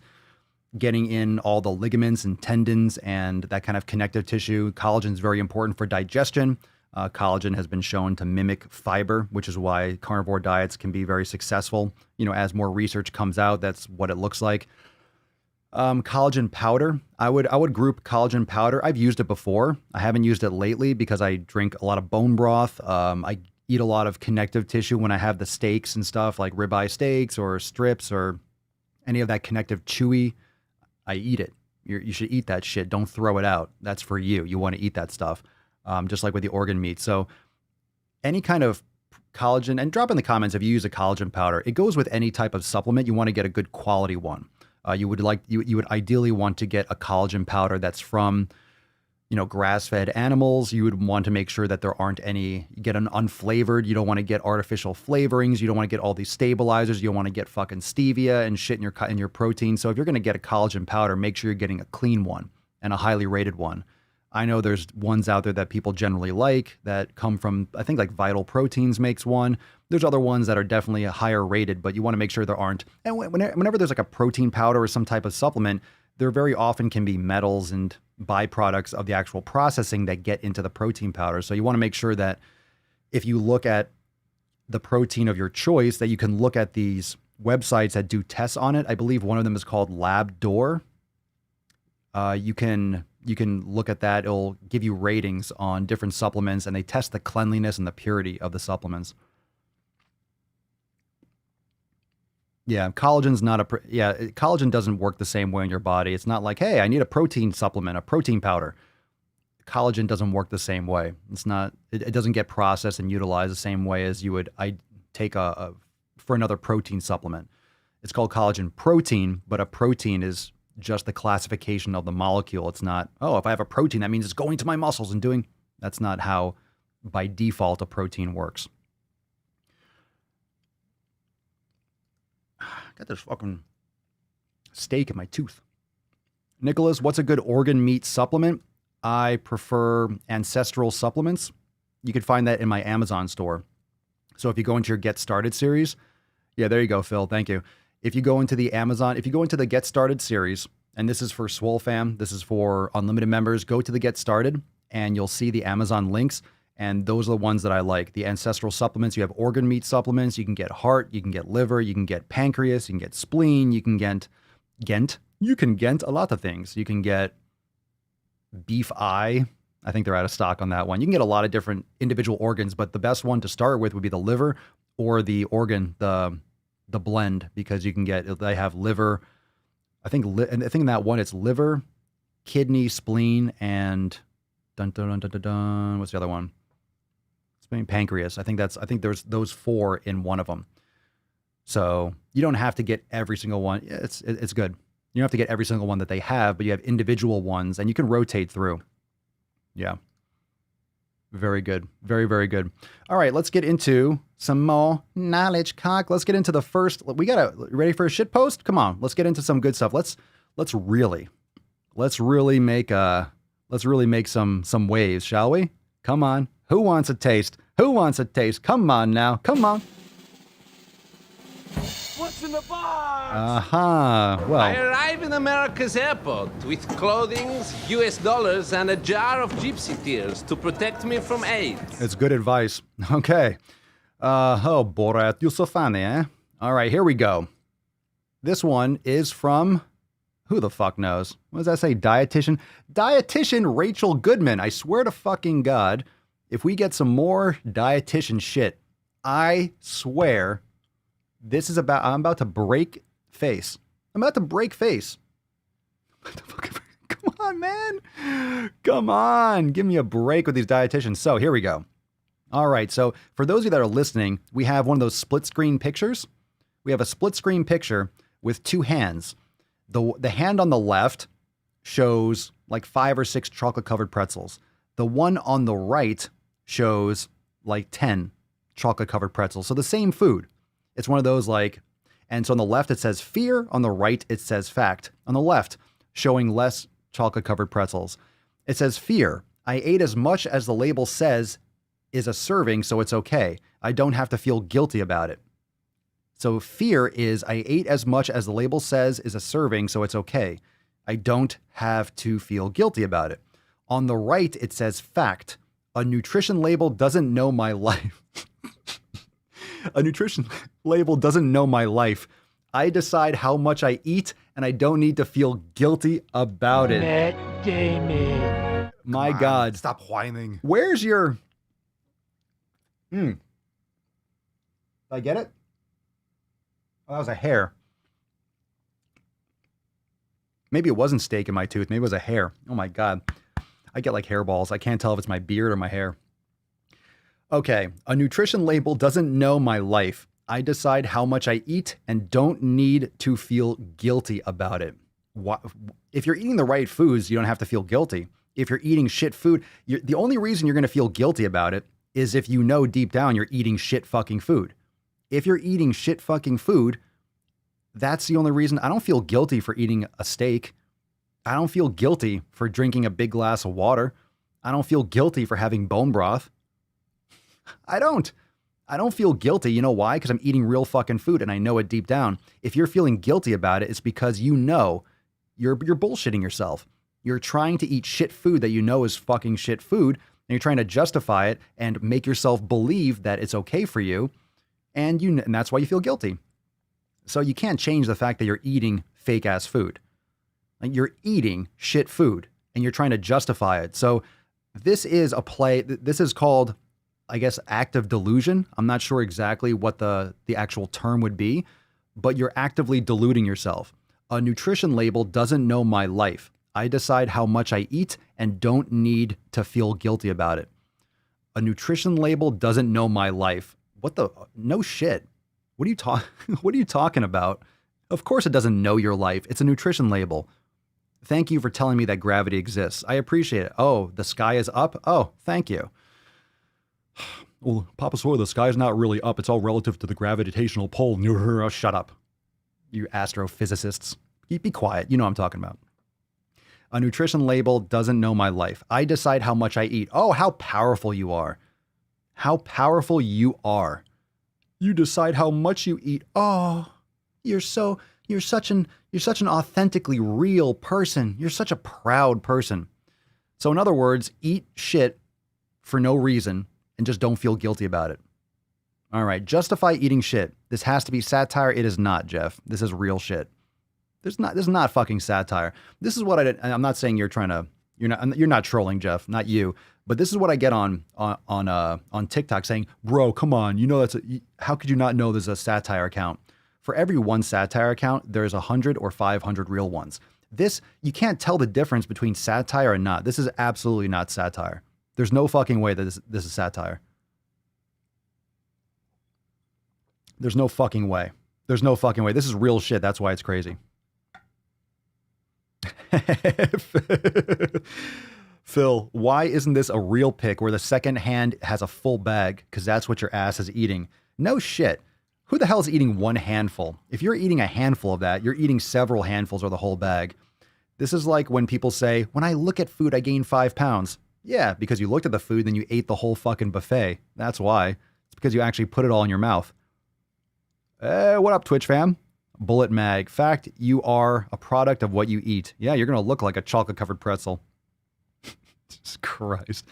getting in all the ligaments and tendons and that kind of connective tissue. Collagen is very important for digestion. Collagen has been shown to mimic fiber, which is why carnivore diets can be very successful. As more research comes out, that's what it looks like. Collagen powder. I would group collagen powder. I've used it before. I haven't used it lately because I drink a lot of bone broth. I eat a lot of connective tissue when I have the steaks and stuff, like ribeye steaks or strips or any of that connective chewy. I eat it. You should eat that shit. Don't throw it out. That's for you. You want to eat that stuff, just like with the organ meat. So any kind of collagen, and drop in the comments if you use a collagen powder. It goes with any type of supplement. You want to get a good quality one. You would ideally want to get a collagen powder that's from, grass-fed animals. You would want to make sure that there aren't any, get an unflavored. You don't want to get artificial flavorings. You don't want to get all these stabilizers. You don't want to get fucking stevia and shit in your protein. So if you're going to get a collagen powder, make sure you're getting a clean one and a highly rated one. I know there's ones out there that people generally like that come from, I think like Vital Proteins makes one. There's other ones that are definitely higher rated, but you want to make sure there aren't. And whenever there's like a protein powder or some type of supplement, there very often can be metals and byproducts of the actual processing that get into the protein powder. So you want to make sure that if you look at the protein of your choice, that you can look at these websites that do tests on it. I believe one of them is called LabDoor. You can look at that. It'll give you ratings on different supplements, and they test the cleanliness and the purity of the supplements. Yeah, collagen's not collagen doesn't work the same way in your body. It's not like, hey, I need a protein supplement, a protein powder. Collagen doesn't work the same way. It's not, it doesn't get processed and utilized the same way as you would take for another protein supplement. It's called collagen protein, but a protein is just the classification of the molecule. It's not, oh, if I have a protein, that means it's going to my muscles and doing, that's not how by default a protein works. Got this fucking steak in my tooth. Nicholas, what's a good organ meat supplement? I prefer Ancestral Supplements. You can find that in my Amazon store. So if you go into your Get Started series, yeah, there you go, Phil. Thank you. If you go into the Get Started series, and this is for SwoleFam, this is for unlimited members, go to the Get Started and you'll see the Amazon links. And those are the ones that I like. The Ancestral Supplements, you have organ meat supplements. You can get heart, you can get liver, you can get pancreas, you can get spleen, you can get a lot of things. You can get beef eye. I think they're out of stock on that one. You can get a lot of different individual organs, but the best one to start with would be the liver or the organ, the blend, because they have liver. I think in that one it's liver, kidney, spleen, and what's the other one? Pancreas. I think there's those 4 in one of them. So you don't have to get every single one. It's good. You don't have to get every single one that they have, but you have individual ones and you can rotate through. Yeah. Very good. Very, very good. All right, let's get into some more knowledge, cock. Let's get into the first. Ready for a shit post? Come on, let's get into some good stuff. Let's really make some waves, shall we? Come on. Who wants a taste? Who wants a taste? Come on now. Come on. What's in the box? Well, I arrive in America's airport with clothing, US dollars, and a jar of gypsy tears to protect me from AIDS. It's good advice. Okay. Oh, Borat, you're so funny, eh? All right, here we go. This one is from, who the fuck knows? What does that say? Dietitian Rachel Goodman. I swear to fucking God, if we get some more dietitian shit, I swear I'm about to break face. I'm about to break face. Come on, man. Come on. Give me a break with these dietitians. So here we go. All right. So for those of you that are listening, we have one of those split screen pictures. We have a split screen picture with 2 hands. The hand on the left shows like 5 or 6 chocolate covered pretzels. The one on the right shows like 10 chocolate covered pretzels. So the same food. It's one of those and so on the left it says fear, on the right it says fact. On the left, showing less chocolate covered pretzels, it says fear. I ate as much as the label says is a serving, so it's okay. I don't have to feel guilty about it. So fear is I ate as much as the label says is a serving, so it's okay. I don't have to feel guilty about it. On the right, it says fact. A nutrition label doesn't know my life. A nutrition label doesn't know my life. I decide how much I eat, and I don't need to feel guilty about it. Matt Damon. My Come on, God. Stop whining. Where's your... Did I get it? Oh, that was a hair. Maybe it wasn't steak in my tooth. Maybe it was a hair. Oh my God. I get like hairballs. I can't tell if it's my beard or my hair. Okay. A nutrition label doesn't know my life. I decide how much I eat and don't need to feel guilty about it. If you're eating the right foods, you don't have to feel guilty. If you're eating shit food, the only reason you're going to feel guilty about it is if you know deep down you're eating shit fucking food. If you're eating shit fucking food, that's the only reason. I don't feel guilty for eating a steak. I don't feel guilty for drinking a big glass of water. I don't feel guilty for having bone broth. I don't feel guilty. You know why? Because I'm eating real fucking food and I know it deep down. If you're feeling guilty about it, it's because you know you're bullshitting yourself. You're trying to eat shit food that you know is fucking shit food, and you're trying to justify it and make yourself believe that it's okay for you, and that's why you feel guilty. So you can't change the fact that you're eating fake ass food. Like, you're eating shit food and you're trying to justify it. So this is a play. This is called, I guess, active delusion. I'm not sure exactly what the actual term would be, but you're actively deluding yourself. A nutrition label doesn't know my life. I decide how much I eat and don't need to feel guilty about it. A nutrition label doesn't know my life. What the? No shit. What are you talking about? Of course it doesn't know your life. It's a nutrition label. Thank you for telling me that gravity exists. I appreciate it. Oh, the sky is up? Oh, thank you. Well, Papa Swole, the sky's not really up. It's all relative to the gravitational pull. Shut up. You astrophysicists. Be quiet. You know what I'm talking about. A nutrition label doesn't know my life. I decide how much I eat. Oh, how powerful you are. How powerful you are. You decide how much you eat. Oh, you're such an authentically real person. You're such a proud person. So in other words, eat shit for no reason and just don't feel guilty about it. All right, justify eating shit. This has to be satire. It is not, Jeff. This is real shit. This is not fucking satire. This is what I'm not saying you're not trolling, Jeff, not you, but this is what I get on TikTok saying, bro, come on, you know how could you not know there's a satire account? For every one satire account, there's 100 or 500 real ones. You can't tell the difference between satire and not. This is absolutely not satire. There's no fucking way that this is satire. There's no fucking way. There's no fucking way. This is real shit. That's why it's crazy. Phil, why isn't this a real pic where the second hand has a full bag? Because that's what your ass is eating. No shit. Who the hell is eating one handful? If you're eating a handful of that, you're eating several handfuls or the whole bag. This is like when people say, when I look at food, I gain 5 pounds. Yeah, because you looked at the food, then you ate the whole fucking buffet. That's why. It's because you actually put it all in your mouth. What up, Twitch fam? Bullet Mag. Fact, you are a product of what you eat. Yeah, you're going to look like a chocolate-covered pretzel. Jesus Christ.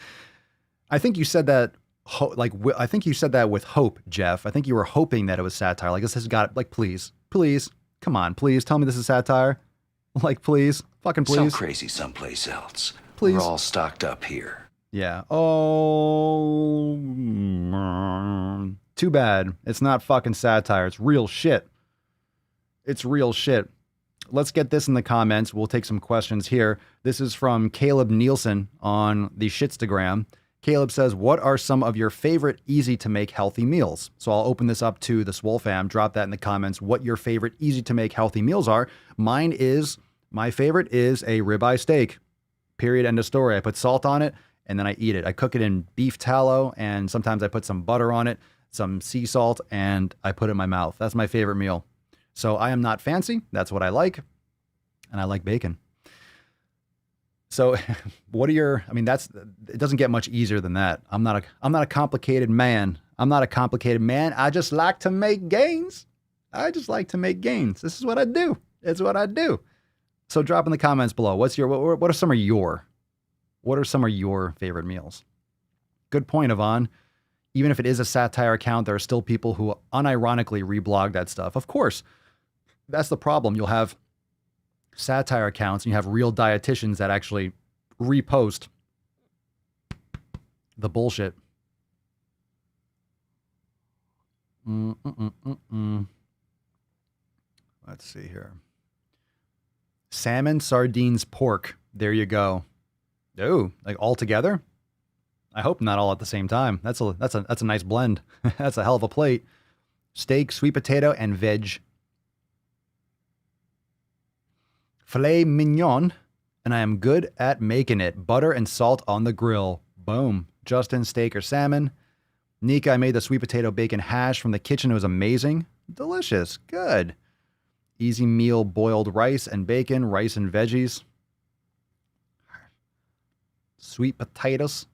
I think you said that, I think you said that with hope, Jeff. I think you were hoping that it was satire. Like, this has got, like, please, come on, please, tell me this is satire. Like, please, fucking please. Sound crazy someplace else. Please. We're all stocked up here. Yeah. Oh, too bad. It's not fucking satire. It's real shit. It's real shit. Let's get this in the comments. We'll take some questions here. This is from Caleb Nielsen on the Shitstagram. Caleb says, what are some of your favorite easy to make healthy meals? So I'll open this up to the SwoleFam. Drop that in the comments. What your favorite easy to make healthy meals are. My favorite is a ribeye steak. Period. End of story. I put salt on it and then I eat it. I cook it in beef tallow and sometimes I put some butter on it, some sea salt, and I put it in my mouth. That's my favorite meal. So I am not fancy. That's what I like. And I like bacon. So it doesn't get much easier than that. I'm not a complicated man. I just like to make gains. This is what I do. It's what I do. So drop in the comments below. What are some of your favorite meals? Good point, Yvonne. Even if it is a satire account, there are still people who unironically reblog that stuff. Of course. That's the problem. You'll have satire accounts and you have real dietitians that actually repost the bullshit. Let's see here. Salmon, sardines, pork. There you go. Oh, like all together? I hope not all at the same time. That's a nice blend. That's a hell of a plate. Steak, sweet potato, and veg. Filet mignon, and I am good at making it. Butter and salt on the grill. Boom. Justin, steak or salmon. Nika, I made the sweet potato bacon hash from the kitchen. It was amazing. Delicious. Good. Easy meal, boiled rice and bacon, rice and veggies. Sweet potatoes,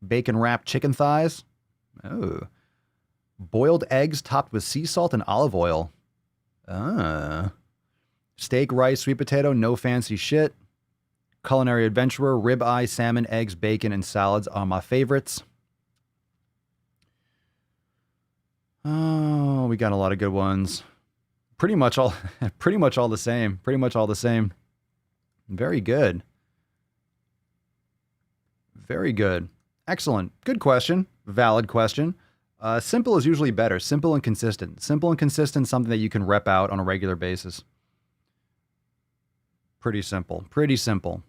bacon wrapped chicken thighs. Oh. Boiled eggs topped with sea salt and olive oil. Steak, rice, sweet potato, no fancy shit. Culinary adventurer, ribeye, salmon, eggs, bacon, and salads are my favorites. Oh, we got a lot of good ones. Pretty much all the same. Pretty much all the same. Very good. Very good. Excellent. Good question. Valid question. Simple is usually better. Simple and consistent. Simple and consistent, something that you can rep out on a regular basis. Pretty simple. Pretty simple.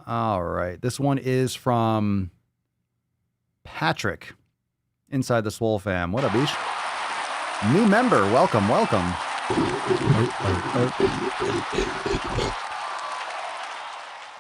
All right. This one is from Patrick inside the SwoleFam. What up, Ish? New member. Welcome, welcome.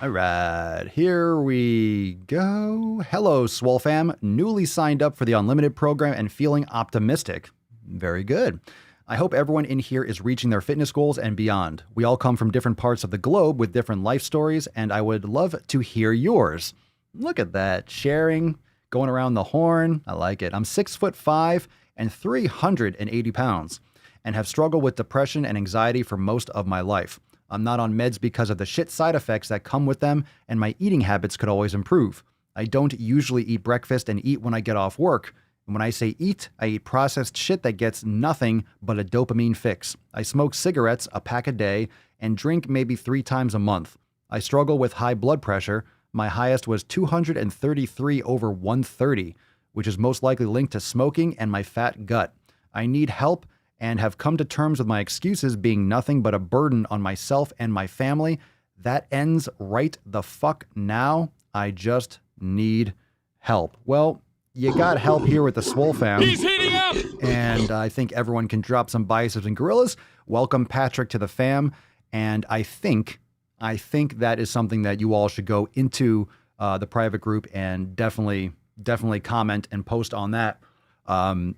All right, here we go. Hello, SwoleFam. Newly signed up for the Unlimited program and feeling optimistic. Very good. I hope everyone in here is reaching their fitness goals and beyond. We all come from different parts of the globe with different life stories, and I would love to hear yours. Look at that. Sharing, going around the horn. I like it. I'm 6'5" and 380 pounds, and have struggled with depression and anxiety for most of my life. I'm not on meds because of the shit side effects that come with them, and my eating habits could always improve. I don't usually eat breakfast and eat when I get off work. And when I say eat, I eat processed shit that gets nothing but a dopamine fix. I smoke cigarettes, a pack a day, and drink maybe 3 times a month. I struggle with high blood pressure. My highest was 233/130, which is most likely linked to smoking and my fat gut. I need help and have come to terms with my excuses being nothing but a burden on myself and my family. That ends right the fuck now. I just need help. Well, you got help here with the SwoleFam. He's heating up! And I think everyone can drop some biceps and gorillas. Welcome, Patrick, to the fam. And I think that is something that you all should go into the private group and definitely comment and post on that.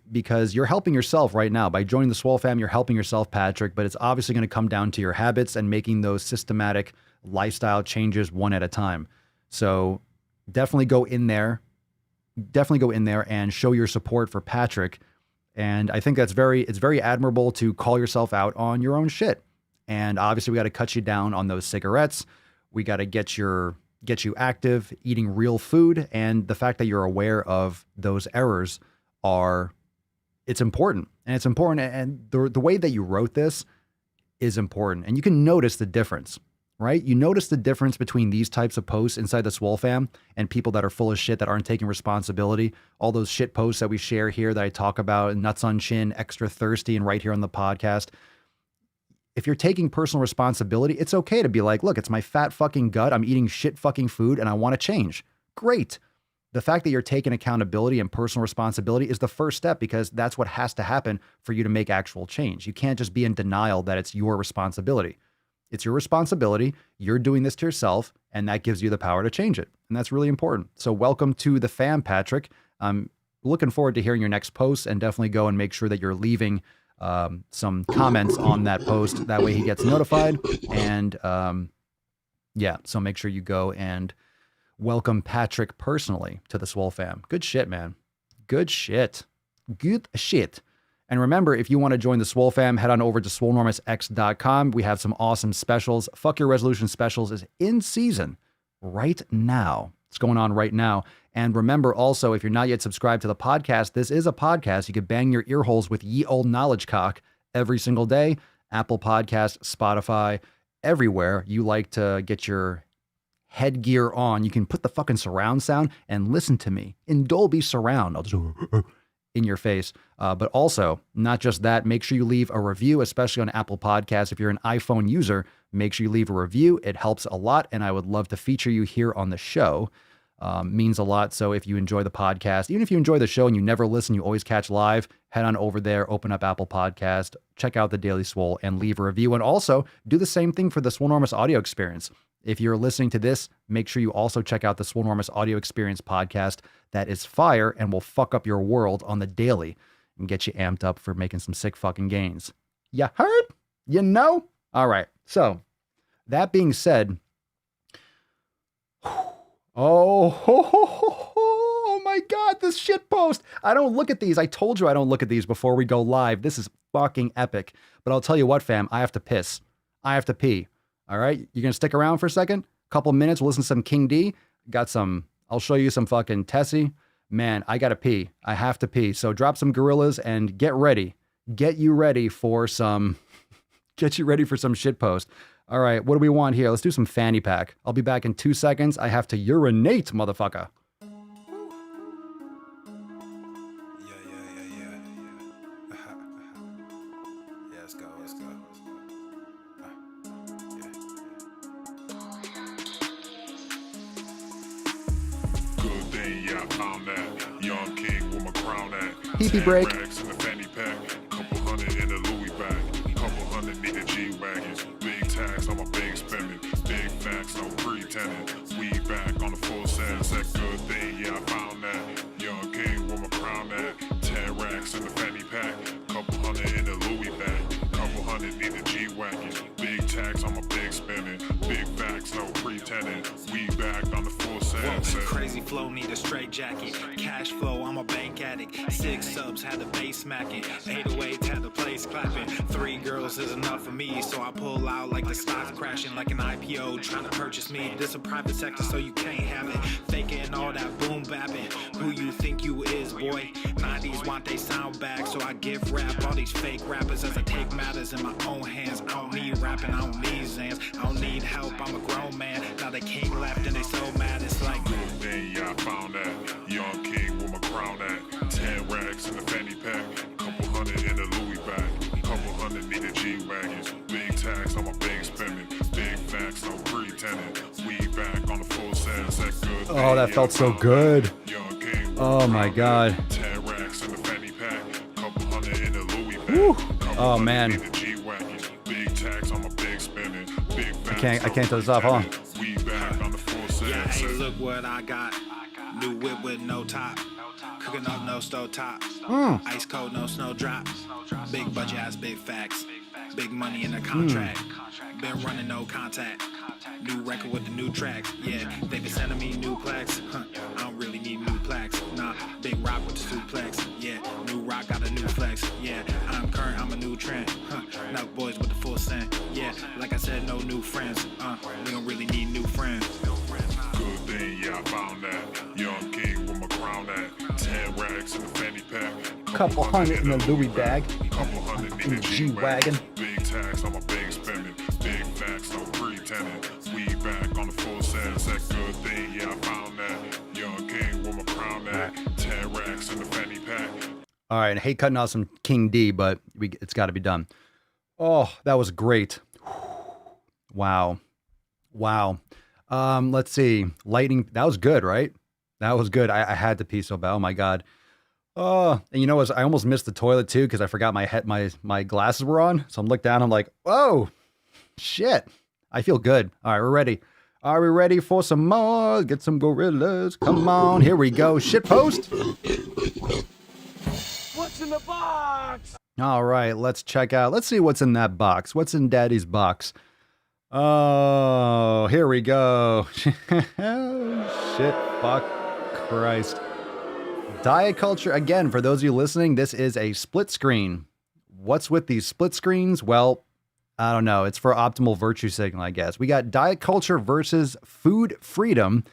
Because you're helping yourself right now. By joining the SwoleFam, you're helping yourself, Patrick, but it's obviously going to come down to your habits and making those systematic lifestyle changes one at a time. So definitely go in there and show your support for Patrick. And I think it's very admirable to call yourself out on your own shit. And obviously we got to cut you down on those cigarettes. We got to get you active, eating real food. And the fact that you're aware of those errors it's important. And it's important. And the way that you wrote this is important. And you can notice the difference, right? You notice the difference between these types of posts inside the SwoleFam and people that are full of shit that aren't taking responsibility. All those shit posts that we share here that I talk about, nuts on chin, extra thirsty, and right here on the podcast. If you're taking personal responsibility, it's okay to be like, look, it's my fat fucking gut. I'm eating shit fucking food and I want to change. Great. The fact that you're taking accountability and personal responsibility is the first step, because that's what has to happen for you to make actual change. You can't just be in denial that it's your responsibility. It's your responsibility. You're doing this to yourself, and that gives you the power to change it. And that's really important. So welcome to the fam, Patrick. I'm looking forward to hearing your next post, and definitely go and make sure that you're leaving some comments on that post. That way he gets notified. And yeah, so make sure you go and welcome Patrick personally to the SwoleFam. Good shit, man. Good shit. Good shit. And remember, if you want to join the SwoleFam, head on over to swolenormousx.com. We have some awesome specials. Fuck Your Resolution specials is in season right now. It's going on right now. And remember also, if you're not yet subscribed to the podcast, this is a podcast. You could bang your ear holes with ye old knowledge cock every single day. Apple Podcast, Spotify, everywhere you like to get your headgear on. You can put the fucking surround sound and listen to me in Dolby Surround. I'll just in your face. But also, not just that, make sure you leave a review, especially on Apple Podcasts. If you're an iPhone user, make sure you leave a review. It helps a lot, and I would love to feature you here on the show. Means a lot. So if you enjoy the podcast, even if you enjoy the show and you never listen, you always catch live, head on over there, open up Apple Podcast, check out the Daily Swole, and leave a review. And also do the same thing for the Swolenormous audio experience. If you're listening to this, make sure you also check out the Swolenormous audio experience podcast. That is fire and will fuck up your world on the daily and get you amped up for making some sick fucking gains. You heard? You know? All right. So that being said, oh my God, this shit post. I don't look at these. I told you I don't look at these before we go live. This is fucking epic. But I'll tell you what, fam, I have to piss. I have to pee. All right? You're going to stick around for a second? Couple minutes, we'll listen to some King D. I'll show you some fucking Tessie. Man, I got to pee. I have to pee. So drop some gorillas and get ready. Get you ready for some shit post. All right, what do we want here? Let's do some fanny pack. I'll be back in 2 seconds. I have to urinate, motherfucker. Pee-pee break. Couple hundred in a Louis bag. Couple hundred need a G-Wagon. Big tax on my big spending. Big facts, no pretending. We back on the full sales. That good thing, yeah, I found that. Young king with my crown at. 10 racks in the fanny pack. Couple hundred in a Louis bag. Couple hundred need a G-Wagon. Big tax on my big spending. Big facts, no pretending. We back on the full sales. Crazy flow, need a straight jacket. Cash flow, I'm a bank addict. 6 subs, had the bass smacking. 808, had the place clapping. 3 girls is enough for me, so I pull out like the stock's crashing. Like an IPO, trying to purchase me. This a private sector, so you can't have it. Faking all that boom bapping. Who you think you is, boy? 90s want they sound back, so I give rap all these fake rappers as I take matters in my own hands. I don't need rapping, I don't need Zans. I don't need help, I'm a grown man. Now the king left and they so mad, it's like yeah, I found that. Young king with my crown at. 10 racks in the fanny pack. Couple hundred in a Louis bag. Couple hundred need a G-Wagon. Big tax on my big spending. Big facts, no pretending. We back on the full sales. That good. Oh, that felt so good. Young king. Oh my God. 10 racks in the fanny pack. Couple hundred in a Louis bag. Oh man. Big tax on my big spending. Big facts, I can't turn this off, huh? We back on the full sales. yeah, hey, look what I got. New whip with no top. Cooking up no stove top. Ice cold, no snow drop. Big budget ass, big facts. Big money in the contract. Been running no contact. New record with the new tracks. Yeah, they been sending me new plaques. I don't really need new plaques. Nah, big rock with the suplex. Yeah, new rock got a new flex. Yeah, I'm current, I'm a new trend. Now boys with the full scent. Yeah, like I said, no new friends. We don't really need new friends. Good thing, yeah, I found that. Young king with my crown at. 10 racks in the fanny pack. Couple hundred in a Louis bag. Couple hundred In a G-Wagon. Big tax on my big spending. Big facts, no pretending. We back on the full sales. That good thing, yeah, I found that. Young king with my crown at. 10 racks in the fanny pack. All right, I hate cutting out some King D, but it's got to be done. Oh, that was great. Wow. Let's see. Lightning. That was good, right? That was good. I had to pee so bad. Oh my God. Oh, and you know what? I almost missed the toilet too because I forgot my glasses were on. So I'm looked down. I'm like, whoa, shit. I feel good. All right, we're ready. Are we ready for some more? Get some gorillas. Come on, here we go. Shit post. What's in the box? All right, let's check out. Let's see what's in that box. What's in Daddy's box? Oh, here we go. Shit, fuck Christ. Diet culture. Again, for those of you listening, this is a split screen. What's with these split screens? Well, I don't know. It's for optimal virtue signal, I guess. We got diet culture versus food freedom.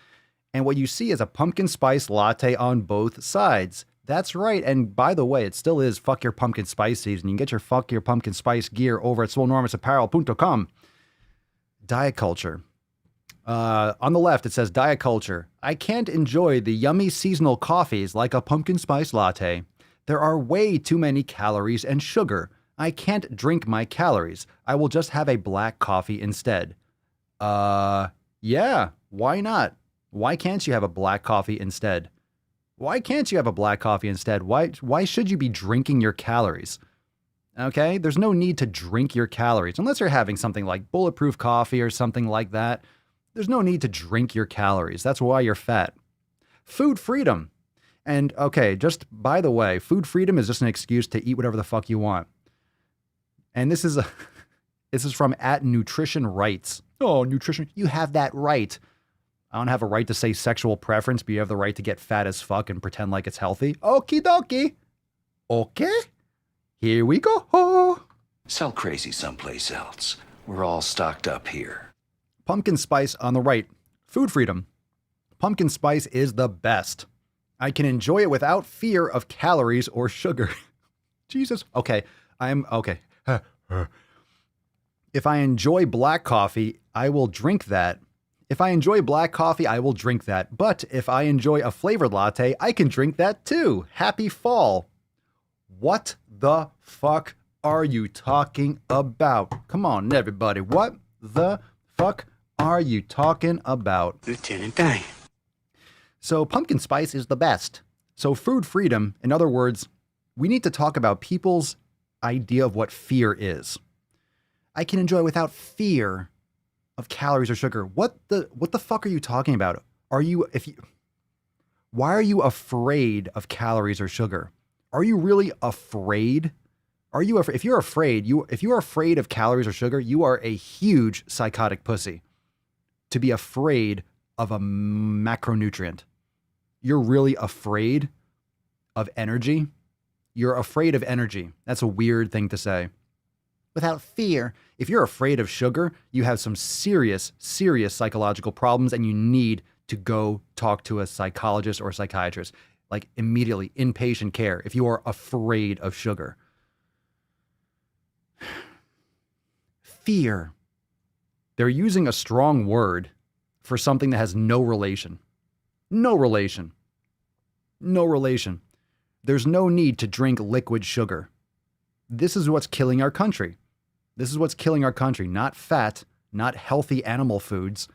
And what you see is a pumpkin spice latte on both sides. That's right. And by the way, it still is Fuck Your Pumpkin Spice season. You can get your Fuck Your Pumpkin Spice gear over at swolenormousapparel.com. Diet culture. On the left, it says diet culture. I can't enjoy the yummy seasonal coffees like a pumpkin spice latte. There are way too many calories and sugar. I can't drink my calories. I will just have a black coffee instead. Yeah, why not? Why can't you have a black coffee instead? Why can't you have a black coffee instead? Why should you be drinking your calories? Okay, there's no need to drink your calories unless you're having something like bulletproof coffee or something like that. There's no need to drink your calories. That's why you're fat. Food freedom. And okay, just by the way, food freedom is just an excuse to eat whatever the fuck you want. And this is from @nutrition_rights. Oh, nutrition, you have that right. I don't have a right to say sexual preference, but you have the right to get fat as fuck and pretend like it's healthy. Okie dokie. Okay, here we go. Sell crazy someplace else. We're all stocked up here. Pumpkin spice on the right. Food freedom. Pumpkin spice is the best. I can enjoy it without fear of calories or sugar. Jesus. Okay, okay. If I enjoy black coffee, I will drink that. If I enjoy black coffee, I will drink that. But if I enjoy a flavored latte, I can drink that too. Happy fall. What the fuck are you talking about? Come on, everybody. What the fuck are you talking about? Lieutenant Dan. So pumpkin spice is the best. So food freedom, in other words, we need to talk about people's idea of what fear is. I can enjoy without fear of calories or sugar. What the fuck are you talking about? Why are you afraid of calories or sugar? Are you really afraid? If you're afraid of calories or sugar, you are a huge psychotic pussy. To be afraid of a macronutrient. You're really afraid of energy. You're afraid of energy. That's a weird thing to say. Without fear, if you're afraid of sugar, you have some serious, serious psychological problems and you need to go talk to a psychologist or a psychiatrist. Like immediately, inpatient care, if you are afraid of sugar. Fear. They're using a strong word for something that has no relation. No relation. No relation. There's no need to drink liquid sugar. This is what's killing our country. This is what's killing our country. Not fat, not healthy animal foods,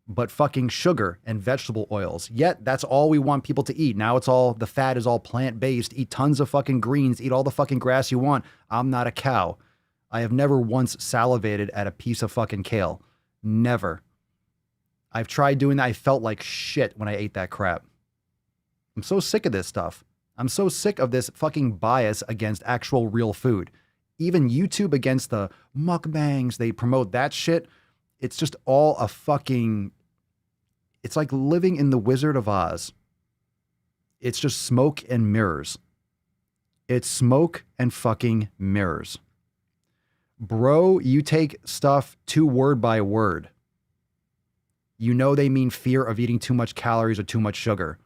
but fucking sugar and vegetable oils. Yet that's all we want people to eat. Now the fat is all plant-based. Eat tons of fucking greens. Eat all the fucking grass you want. I'm not a cow. I have never once salivated at a piece of fucking kale. Never. I've tried doing that. I felt like shit when I ate that crap. I'm so sick of this stuff. I'm so sick of this fucking bias against actual real food. Even YouTube against the mukbangs, they promote that shit. It's just all a fucking... It's like living in the Wizard of Oz. It's just smoke and mirrors. It's smoke and fucking mirrors. Bro, you take stuff too word by word. You know they mean fear of eating too much calories or too much sugar.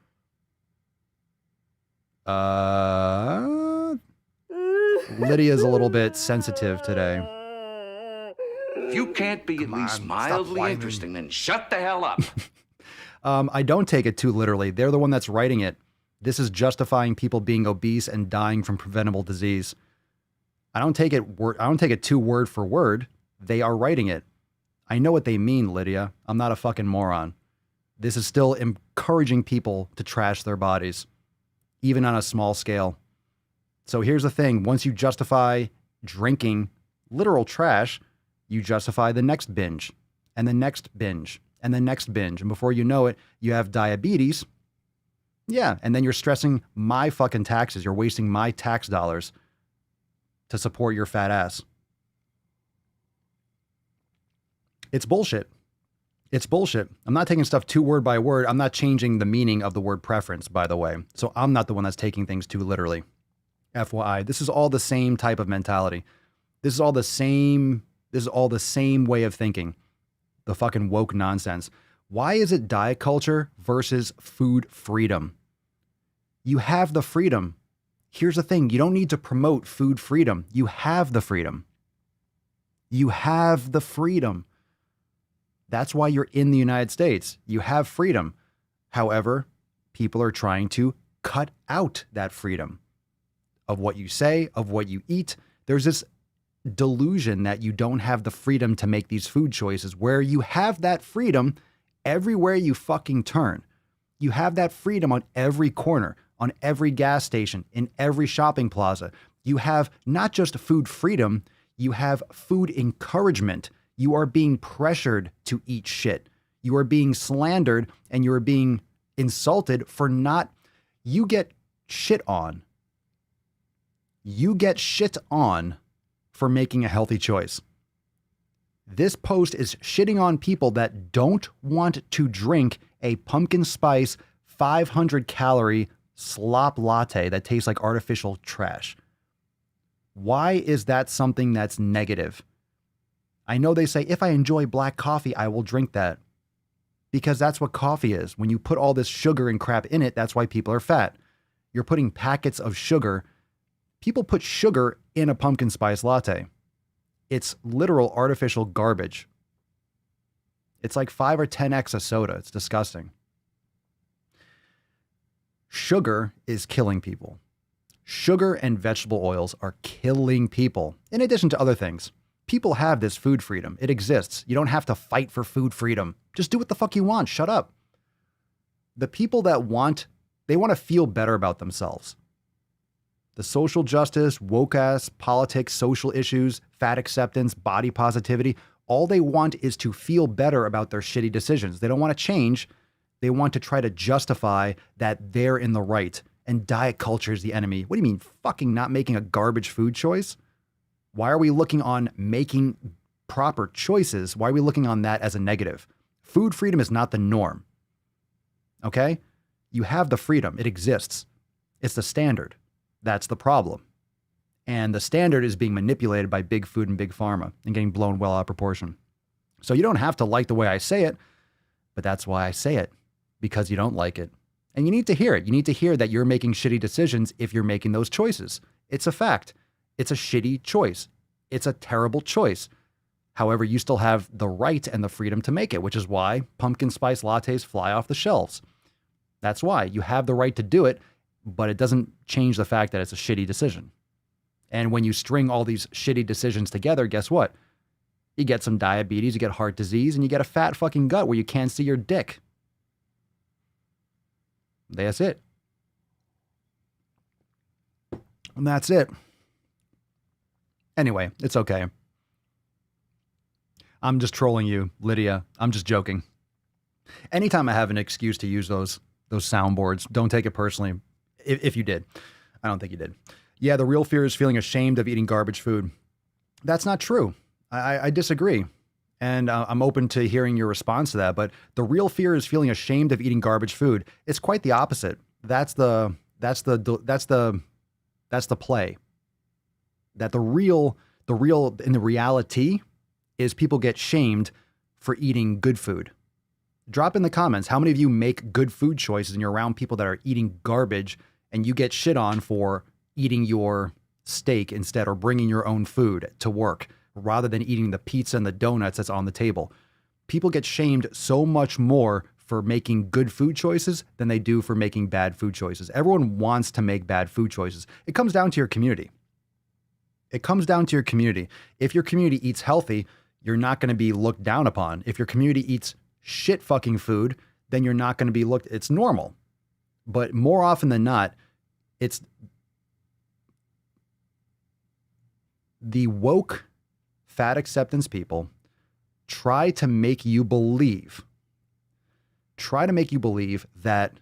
Lydia's a little bit sensitive today. If you can't be at least mildly interesting, then shut the hell up. I don't take it too literally. They're the one that's writing it. This is justifying people being obese and dying from preventable disease. I don't take it too word for word. They are writing it. I know what they mean, Lydia. I'm not a fucking moron. This is still encouraging people to trash their bodies, even on a small scale. So here's the thing. Once you justify drinking literal trash, you justify the next binge and the next binge and the next binge. And before you know it, you have diabetes. Yeah. And then you're stressing my fucking taxes. You're wasting my tax dollars to support your fat ass. It's bullshit. It's bullshit. I'm not taking stuff too word by word. I'm not changing the meaning of the word preference, by the way. So I'm not the one that's taking things too literally. FYI, this is all the same type of mentality. This is all the same way of thinking. The fucking woke nonsense. Why is it diet culture versus food freedom? You have the freedom. Here's the thing. You don't need to promote food freedom. You have the freedom. You have the freedom. That's why you're in the United States. You have freedom. However, people are trying to cut out that freedom of what you say, of what you eat. There's this delusion that you don't have the freedom to make these food choices, where you have that freedom everywhere you fucking turn. You have that freedom on every corner, on every gas station, in every shopping plaza. You have not just food freedom, you have food encouragement. You are being pressured to eat shit. You are being slandered and you are being insulted for not, you get shit on. You get shit on for making a healthy choice. This post is shitting on people that don't want to drink a pumpkin spice 500 calorie slop latte that tastes like artificial trash. Why is that something that's negative? I know they say, if I enjoy black coffee, I will drink that. Because that's what coffee is. When you put all this sugar and crap in it, that's why people are fat. You're putting packets of sugar. People put sugar in a pumpkin spice latte. It's literal artificial garbage. It's like 5 or 10x a soda. It's disgusting. Sugar is killing people. Sugar and vegetable oils are killing people, in addition to other things. People have this food freedom. It exists. You don't have to fight for food freedom. Just do what the fuck you want. Shut up. The people that they want to feel better about themselves. The social justice, woke-ass, politics, social issues, fat acceptance, body positivity, all they want is to feel better about their shitty decisions. They don't want to change. They want to try to justify that they're in the right. And diet culture is the enemy. What do you mean, fucking not making a garbage food choice? Why are we looking on making proper choices? Why are we looking on that as a negative? Food freedom is not the norm. Okay? You have the freedom. It exists. It's the standard. That's the problem. And the standard is being manipulated by big food and big pharma and getting blown well out of proportion. So you don't have to like the way I say it, but that's why I say it, because you don't like it. And you need to hear it. You need to hear that you're making shitty decisions if you're making those choices. It's a fact. It's a shitty choice. It's a terrible choice. However, you still have the right and the freedom to make it, which is why pumpkin spice lattes fly off the shelves. That's why you have the right to do it, but it doesn't change the fact that it's a shitty decision. And when you string all these shitty decisions together, guess what? You get some diabetes, you get heart disease, and you get a fat fucking gut where you can't see your dick. That's it. And that's it. Anyway, it's okay. I'm just trolling you, Lydia. I'm just joking. Anytime I have an excuse to use those soundboards, don't take it personally. If you did. I don't think you did. Yeah, the real fear is feeling ashamed of eating garbage food. That's not true. I disagree. And I'm open to hearing your response to that. But the real fear is feeling ashamed of eating garbage food. It's quite the opposite. That's the play. That the reality is people get shamed for eating good food. Drop in the comments, how many of you make good food choices and you're around people that are eating garbage and you get shit on for eating your steak instead, or bringing your own food to work rather than eating the pizza and the donuts that's on the table. People get shamed so much more for making good food choices than they do for making bad food choices. Everyone wants to make bad food choices. It comes down to your community. It comes down to your community. If your community eats healthy, you're not going to be looked down upon. If your community eats shit fucking food, then you're not going to be looked, it's normal. But more often than not, it's the woke fat acceptance people try to make you believe that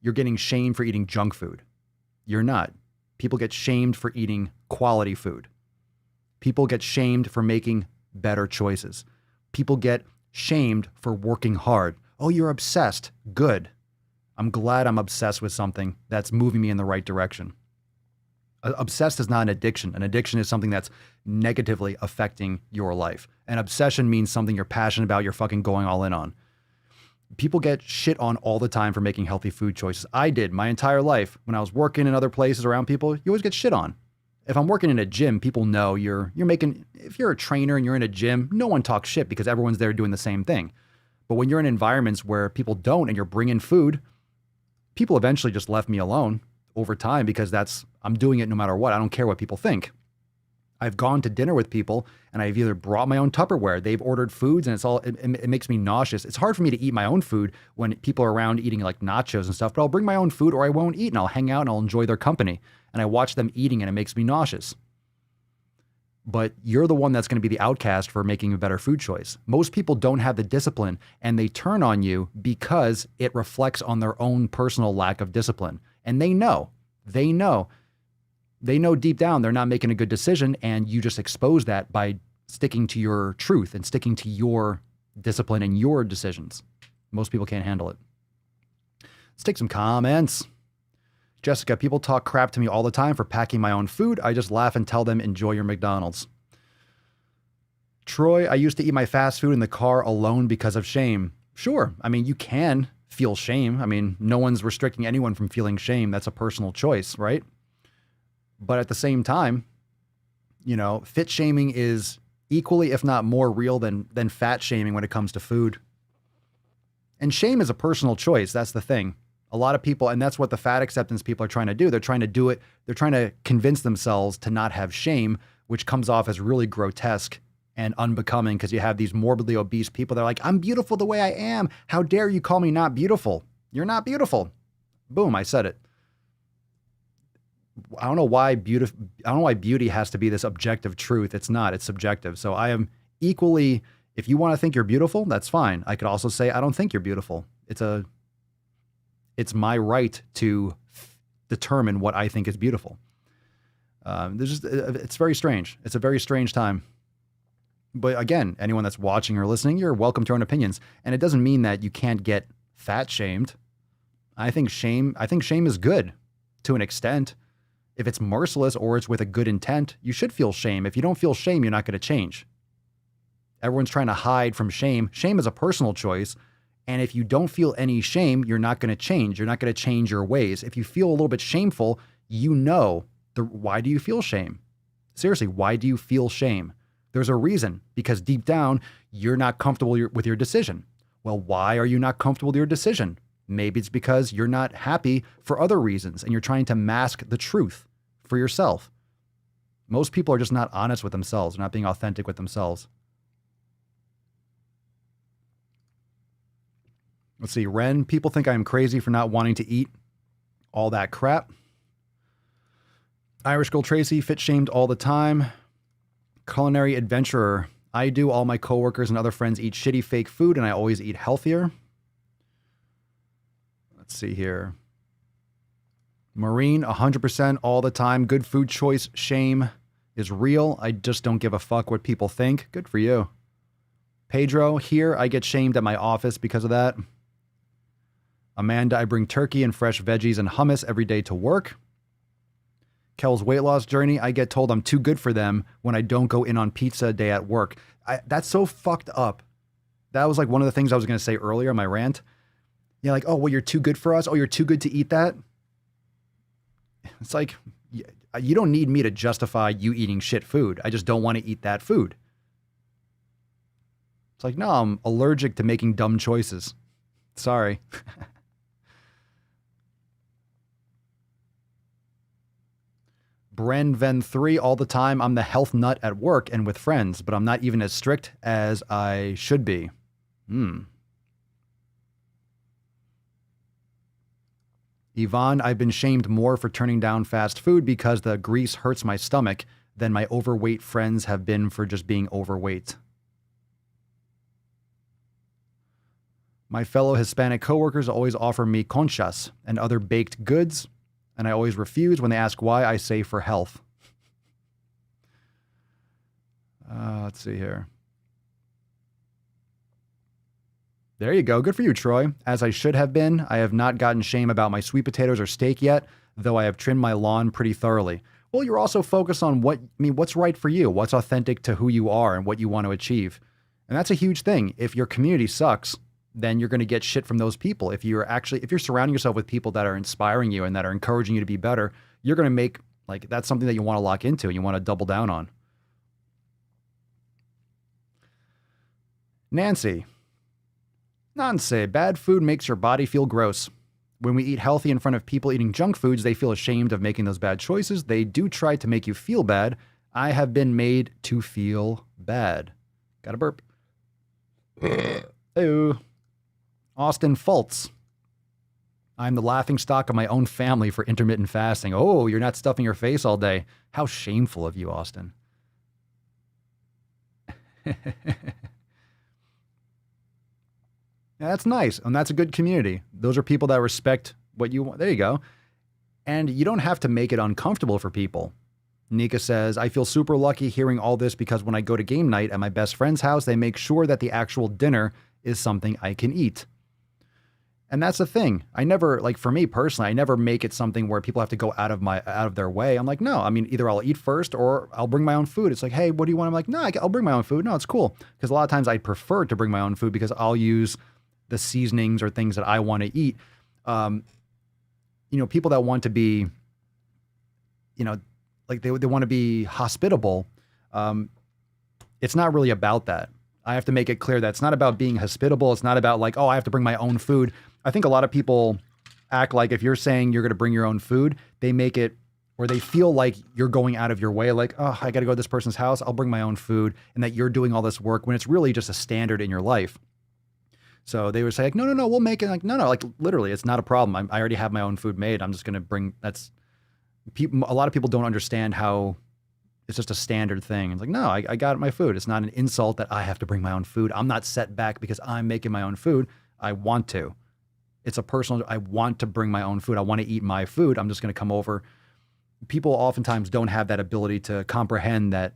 you're getting shamed for eating junk food. You're not. People get shamed for eating quality food. People get shamed for making better choices. People get shamed for working hard. Oh, you're obsessed. Good. I'm glad I'm obsessed with something that's moving me in the right direction. Obsessed is not an addiction. An addiction is something that's negatively affecting your life. An obsession means something you're passionate about, you're fucking going all in on. People get shit on all the time for making healthy food choices. I did my entire life. When I was working in other places around people, you always get shit on. If I'm working in a gym, people know you're making, if you're a trainer and you're in a gym, no one talks shit because everyone's there doing the same thing. But when you're in environments where people don't and you're bringing food, people eventually just left me alone over time because I'm doing it no matter what. I don't care what people think. I've gone to dinner with people and I've either brought my own Tupperware, they've ordered foods, and it makes me nauseous. It's hard for me to eat my own food when people are around eating like nachos and stuff, but I'll bring my own food or I won't eat and I'll hang out and I'll enjoy their company. And I watch them eating and it makes me nauseous. But you're the one that's going to be the outcast for making a better food choice. Most people don't have the discipline and they turn on you because it reflects on their own personal lack of discipline. And they know deep down they're not making a good decision, and you just expose that by sticking to your truth and sticking to your discipline and your decisions. Most people can't handle it. Let's take some comments. Jessica, people talk crap to me all the time for packing my own food. I just laugh and tell them, enjoy your McDonald's. Troy, I used to eat my fast food in the car alone because of shame. Sure. I mean, you can feel shame. I mean, no one's restricting anyone from feeling shame. That's a personal choice, right? But at the same time, fit shaming is equally, if not more real than fat shaming when it comes to food. And shame is a personal choice. That's the thing. A lot of people, and that's what the fat acceptance people are trying to do. They're trying to do it. They're trying to convince themselves to not have shame, which comes off as really grotesque and unbecoming because you have these morbidly obese people. They're like, I'm beautiful the way I am. How dare you call me not beautiful? You're not beautiful. Boom, I said it. I don't know why beauty has to be this objective truth. It's not. It's subjective. So I am equally, if you want to think you're beautiful, that's fine. I could also say I don't think you're beautiful. It's my right to determine what I think is beautiful. It's very strange. It's a very strange time. But again, anyone that's watching or listening, you're welcome to your own opinions. And it doesn't mean that you can't get fat shamed. I think shame is good to an extent. If it's merciless or it's with a good intent, you should feel shame. If you don't feel shame, you're not going to change. Everyone's trying to hide from shame. Shame is a personal choice. And if you don't feel any shame, you're not going to change. You're not going to change your ways. If you feel a little bit shameful, why do you feel shame? Seriously, why do you feel shame? There's a reason, because deep down, you're not comfortable with your decision. Well, why are you not comfortable with your decision? Maybe it's because you're not happy for other reasons and you're trying to mask the truth for yourself. Most people are just not honest with themselves. They're not being authentic with themselves. Let's see. Ren, people think I'm crazy for not wanting to eat all that crap. Irish Girl Tracy, fit shamed all the time. Culinary adventurer. I do. All my coworkers and other friends eat shitty fake food and I always eat healthier. Let's see here. Marine, 100% all the time. Good food choice. Shame is real. I just don't give a fuck what people think. Good for you. Pedro, here I get shamed at my office because of that. Amanda, I bring turkey and fresh veggies and hummus every day to work. Kel's weight loss journey, I get told I'm too good for them when I don't go in on pizza day at work. That's so fucked up. That was like one of the things I was going to say earlier in my rant. Yeah, like, oh, well, you're too good for us. Oh, you're too good to eat that. It's like, you don't need me to justify you eating shit food. I just don't want to eat that food. It's like, no, I'm allergic to making dumb choices. Sorry. Brenven3, all the time. I'm the health nut at work and with friends, but I'm not even as strict as I should be. Yvonne, I've been shamed more for turning down fast food because the grease hurts my stomach than my overweight friends have been for just being overweight. My fellow Hispanic coworkers always offer me conchas and other baked goods, and I always refuse. When they ask why, I say for health. Let's see here. There you go. Good for you, Troy. As I should have been, I have not gotten shame about my sweet potatoes or steak yet, though I have trimmed my lawn pretty thoroughly. Well, you're also focused on what's right for you, what's authentic to who you are and what you want to achieve. And that's a huge thing. If your community sucks, then you're going to get shit from those people. If you're surrounding yourself with people that are inspiring you and that are encouraging you to be better, you're going to make, like, that's something that you want to lock into and you want to double down on. Nancy. Nancy, bad food makes your body feel gross. When we eat healthy in front of people eating junk foods, they feel ashamed of making those bad choices. They do try to make you feel bad. I have been made to feel bad. Got a burp. Ew. Austin Fultz. I'm the laughing stock of my own family for intermittent fasting. Oh, you're not stuffing your face all day. How shameful of you, Austin. Yeah, that's nice. And that's a good community. Those are people that respect what you want. There you go. And you don't have to make it uncomfortable for people. Nika says, I feel super lucky hearing all this because when I go to game night at my best friend's house, they make sure that the actual dinner is something I can eat. And that's the thing. I never, like, for me personally, I never make it something where people have to go out of their way. I'm like, no, I mean, either I'll eat first or I'll bring my own food. It's like, hey, what do you want? I'm like, no, I'll bring my own food. No, it's cool. Because a lot of times I prefer to bring my own food because I'll use the seasonings or things that I want to eat. People that want to be, like they want to be hospitable. It's not really about that. I have to make it clear that it's not about being hospitable. It's not about like, oh, I have to bring my own food. I think a lot of people act like if you're saying you're going to bring your own food, they make it, or they feel like you're going out of your way. Like, oh, I got to go to this person's house. I'll bring my own food, and that you're doing all this work when it's really just a standard in your life. So they would say like, no, we'll make it. Like, no, like literally, it's not a problem. I already have my own food made. I'm just going to bring, a lot of people don't understand how it's just a standard thing. It's like, no, I got my food. It's not an insult that I have to bring my own food. I'm not set back because I'm making my own food. I want to. It's a personal, I want to bring my own food. I want to eat my food. I'm just going to come over. People oftentimes don't have that ability to comprehend that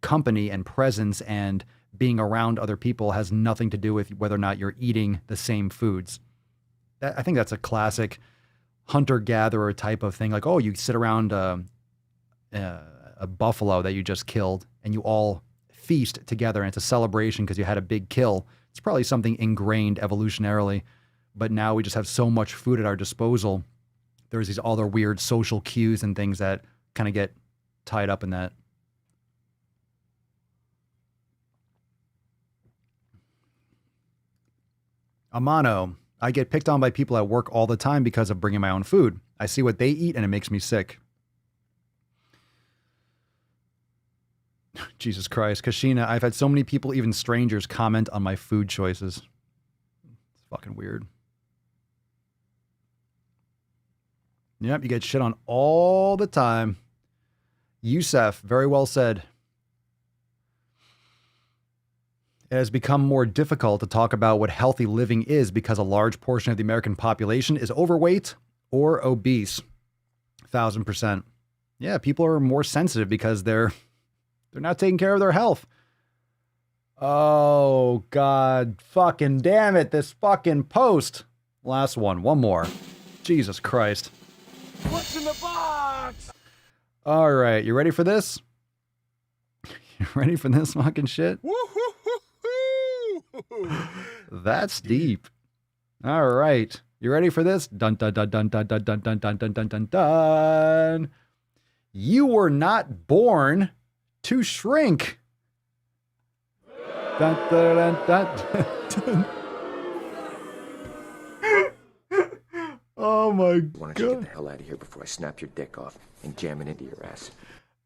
company and presence and being around other people has nothing to do with whether or not you're eating the same foods. I think that's a classic hunter-gatherer type of thing. Like, oh, you sit around a buffalo that you just killed and you all feast together and it's a celebration because you had a big kill. It's probably something ingrained evolutionarily, but now we just have so much food at our disposal. There's these other weird social cues and things that kind of get tied up in that. Amano, I get picked on by people at work all the time because of bringing my own food. I see what they eat and it makes me sick. Jesus Christ. Kashina, I've had so many people, even strangers, comment on my food choices. It's fucking weird. Yep, you get shit on all the time. Yusef, very well said. It has become more difficult to talk about what healthy living is because a large portion of the American population is overweight or obese. 1,000%. Yeah, people are more sensitive because they're not taking care of their health. Oh, God. Fucking damn it. This fucking post. Last one. One more. Jesus Christ. What's in the box? All right. You ready for this? You ready for this fucking shit? That's deep. All right. You ready for this? Dun dun dun dun dun dun dun dun dun dun dun dun dun. You were not born to shrink. Dun, dun, dun, dun, dun. Oh my God. Why don't you get the hell out of here before I snap your dick off and jam it into your ass?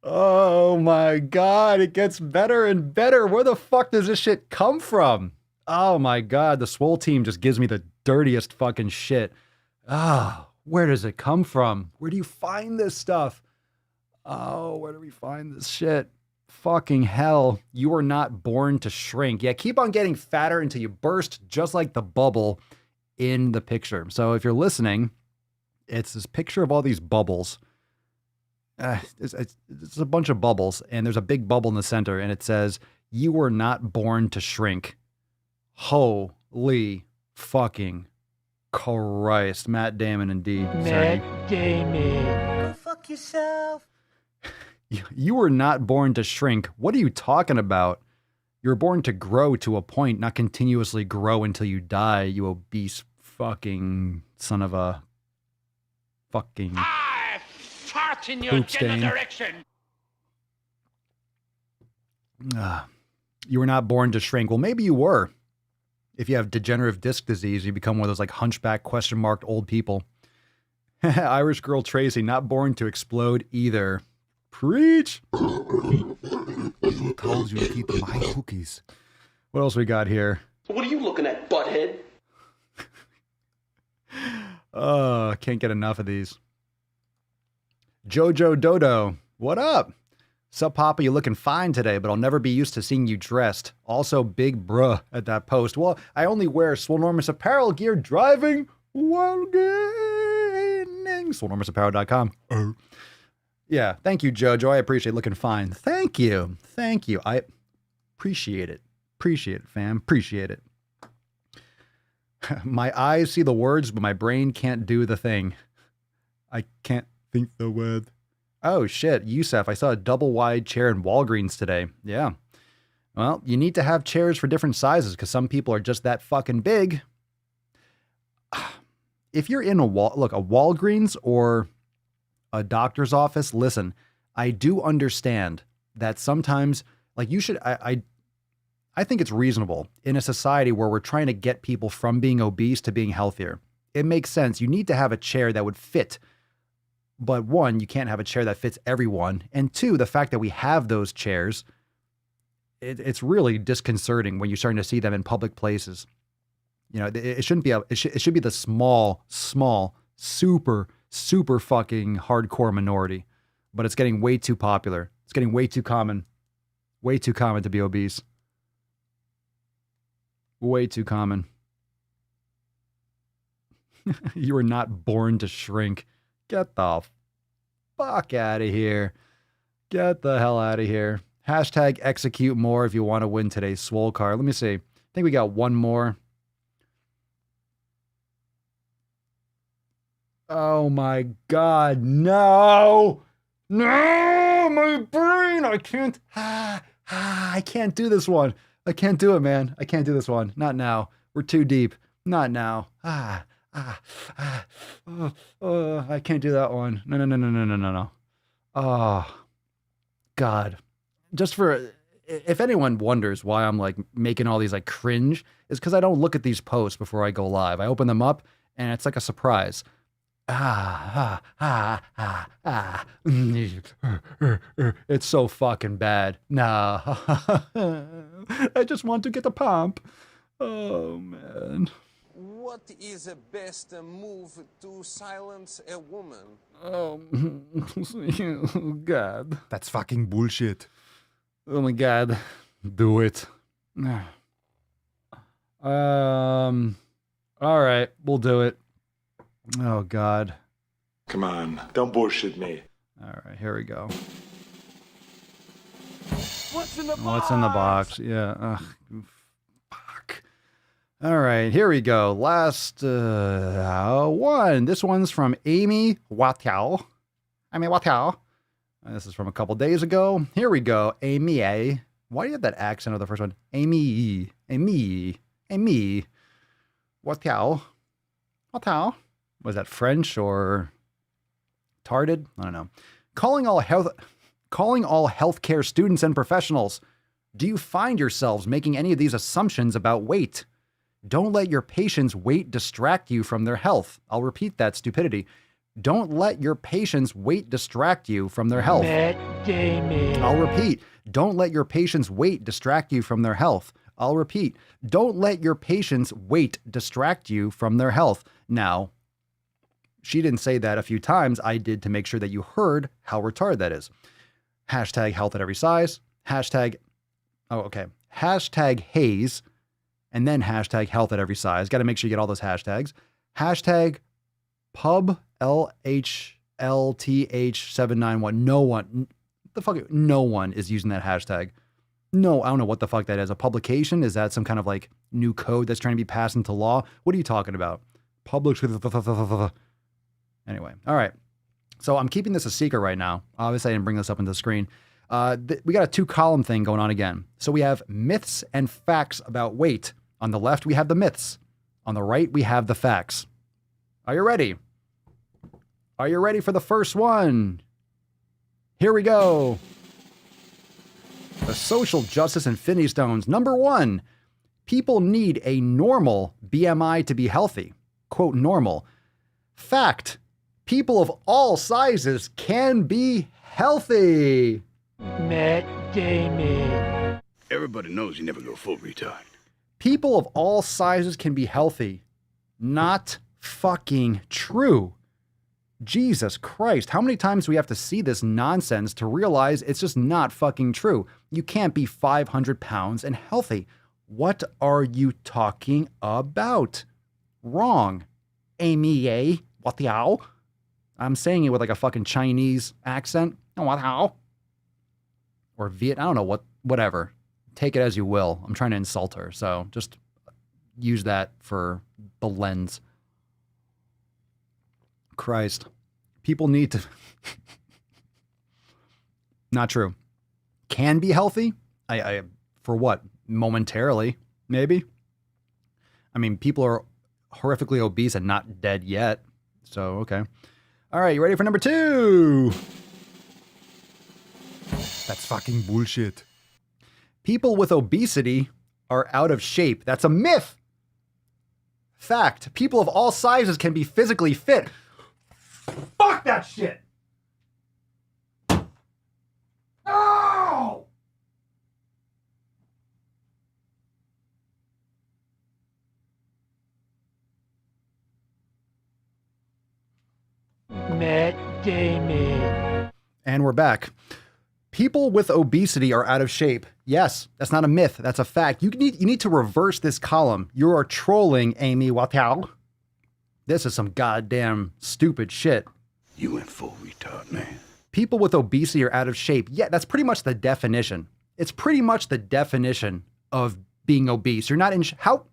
Oh my God. It gets better and better. Where the fuck does this shit come from? Oh my God. The Swole team just gives me the dirtiest fucking shit. Ah, where does it come from? Where do you find this stuff? Oh, where do we find this shit? Fucking hell. You were not born to shrink. Yeah, keep on getting fatter until you burst, just like the bubble in the picture. So if you're listening, it's this picture of all these bubbles. It's a bunch of bubbles, and there's a big bubble in the center, and it says, you were not born to shrink. Holy fucking Christ. Matt Damon, indeed. Matt Damon. Go fuck yourself. You were not born to shrink. What are you talking about? You were born to grow to a point, not continuously grow until you die, you obese fucking son of a fucking I fart in your poop general stain. direction. You were not born to shrink. Well, maybe you were. If you have degenerative disc disease, you become one of those like hunchback question marked old people. Irish girl Tracy, not born to explode either. Preach. Told you to keep my cookies. What else we got here? What are you looking at, butthead? Can't get enough of these. Jojo Dodo, what up? Sup, Papa, you looking fine today, but I'll never be used to seeing you dressed. Also, big bruh at that post. Well, I only wear Swolenormous apparel gear driving while gaining. Swolenormousapparel.com. Yeah, thank you, Jojo. I appreciate looking fine. Thank you. Thank you. I appreciate it. Appreciate it, fam. Appreciate it. My eyes see the words, but my brain can't do the thing. I can't think the word. Oh, shit. Yusef, I saw a double wide chair in Walgreens today. Yeah. Well, you need to have chairs for different sizes because some people are just that fucking big. If you're in a Walgreens or a doctor's office, listen, I do understand that sometimes, like you should, I think it's reasonable in a society where we're trying to get people from being obese to being healthier. It makes sense. You need to have a chair that would fit. But one, you can't have a chair that fits everyone. And two, the fact that we have those chairs, it's really disconcerting when you're starting to see them in public places. You know, it shouldn't be it should be the small, super fucking hardcore minority. But it's getting way too popular. It's getting way too common to be obese. Way too common. You were not born to shrink. Get the fuck out of here. Get the hell out of here. Hashtag execute more if you want to win today's Swole card. Let me see. I think we got one more. Oh my God. No. No, my brain. I can't. I can't do this one. I can't do it, man. I can't do this one. Not now. We're too deep. Not now. I can't do that one. No. Oh, God. Just for, if anyone wonders why I'm like making all these like cringe, is because I don't look at these posts before I go live. I open them up and it's like a surprise. It's so fucking bad. Nah. I just want to get a pump. Oh, man. What is the best move to silence a woman? Oh, God. That's fucking bullshit. Oh, my God. Do it. All right. We'll do it. Oh, God. Come on. Don't bullshit me. All right. Here we go. What's in the box? What's in the box? Yeah. Ugh. Fuck. All right, here we go. Last one. This one's from Amy Watiao. This is from a couple days ago. Here we go. Amy A. Why do you have that accent of the first one? Amy. Watiao. Was that French or tarded? I don't know. Calling all healthcare students and professionals. Do you find yourselves making any of these assumptions about weight? Don't let your patients' weight distract you from their health. I'll repeat that stupidity. Don't let your patients' weight distract you from their health. Matt Damon. I'll repeat. Don't let your patients' weight distract you from their health. I'll repeat. Don't let your patients' weight distract you from their health. Now, she didn't say that a few times. I did to make sure that you heard how retarded that is. Hashtag health at every size. Hashtag haze. And then hashtag health at every size. Got to make sure you get all those hashtags. Hashtag pub LHLTH791. No one is using that hashtag. No, I don't know what the fuck that is. A publication? Is that some kind of like new code that's trying to be passed into law? What are you talking about? Publish with anyway. All right. So I'm keeping this a secret right now. Obviously, I didn't bring this up into the screen. We got a 2-column thing going on again. So we have myths and facts about weight. On the left, we have the myths. On the right, we have the facts. Are you ready? Are you ready for the first one? Here we go. The social justice infinity stones. Number 1, people need a normal BMI to be healthy. Quote, normal. Fact, people of all sizes can be healthy. Matt Damon. Everybody knows you never go full retard. People of all sizes can be healthy. Not fucking true. Jesus Christ, how many times do we have to see this nonsense to realize it's just not fucking true? You can't be 500 pounds and healthy. What are you talking about? Wrong. Amy, eh? What the hell? I'm saying it with like a fucking Chinese accent. What how? Or Viet, I don't know, whatever. Take it as you will. I'm trying to insult her, so just use that for the lens. Christ. People need to... Not true. Can be healthy? I for what? Momentarily, maybe? I mean, people are horrifically obese and not dead yet. So, okay. All right, you ready for number 2? That's fucking bullshit. People with obesity are out of shape. That's a myth. Fact, people of all sizes can be physically fit. Fuck that shit. No! Matt Damon. And we're back. People with obesity are out of shape. Yes, that's not a myth. That's a fact. You need to reverse this column. You are trolling, Amy Watau. This is some goddamn stupid shit. You went full retard, man. People with obesity are out of shape. Yeah, that's pretty much the definition. It's pretty much the definition of being obese. You're not in... How...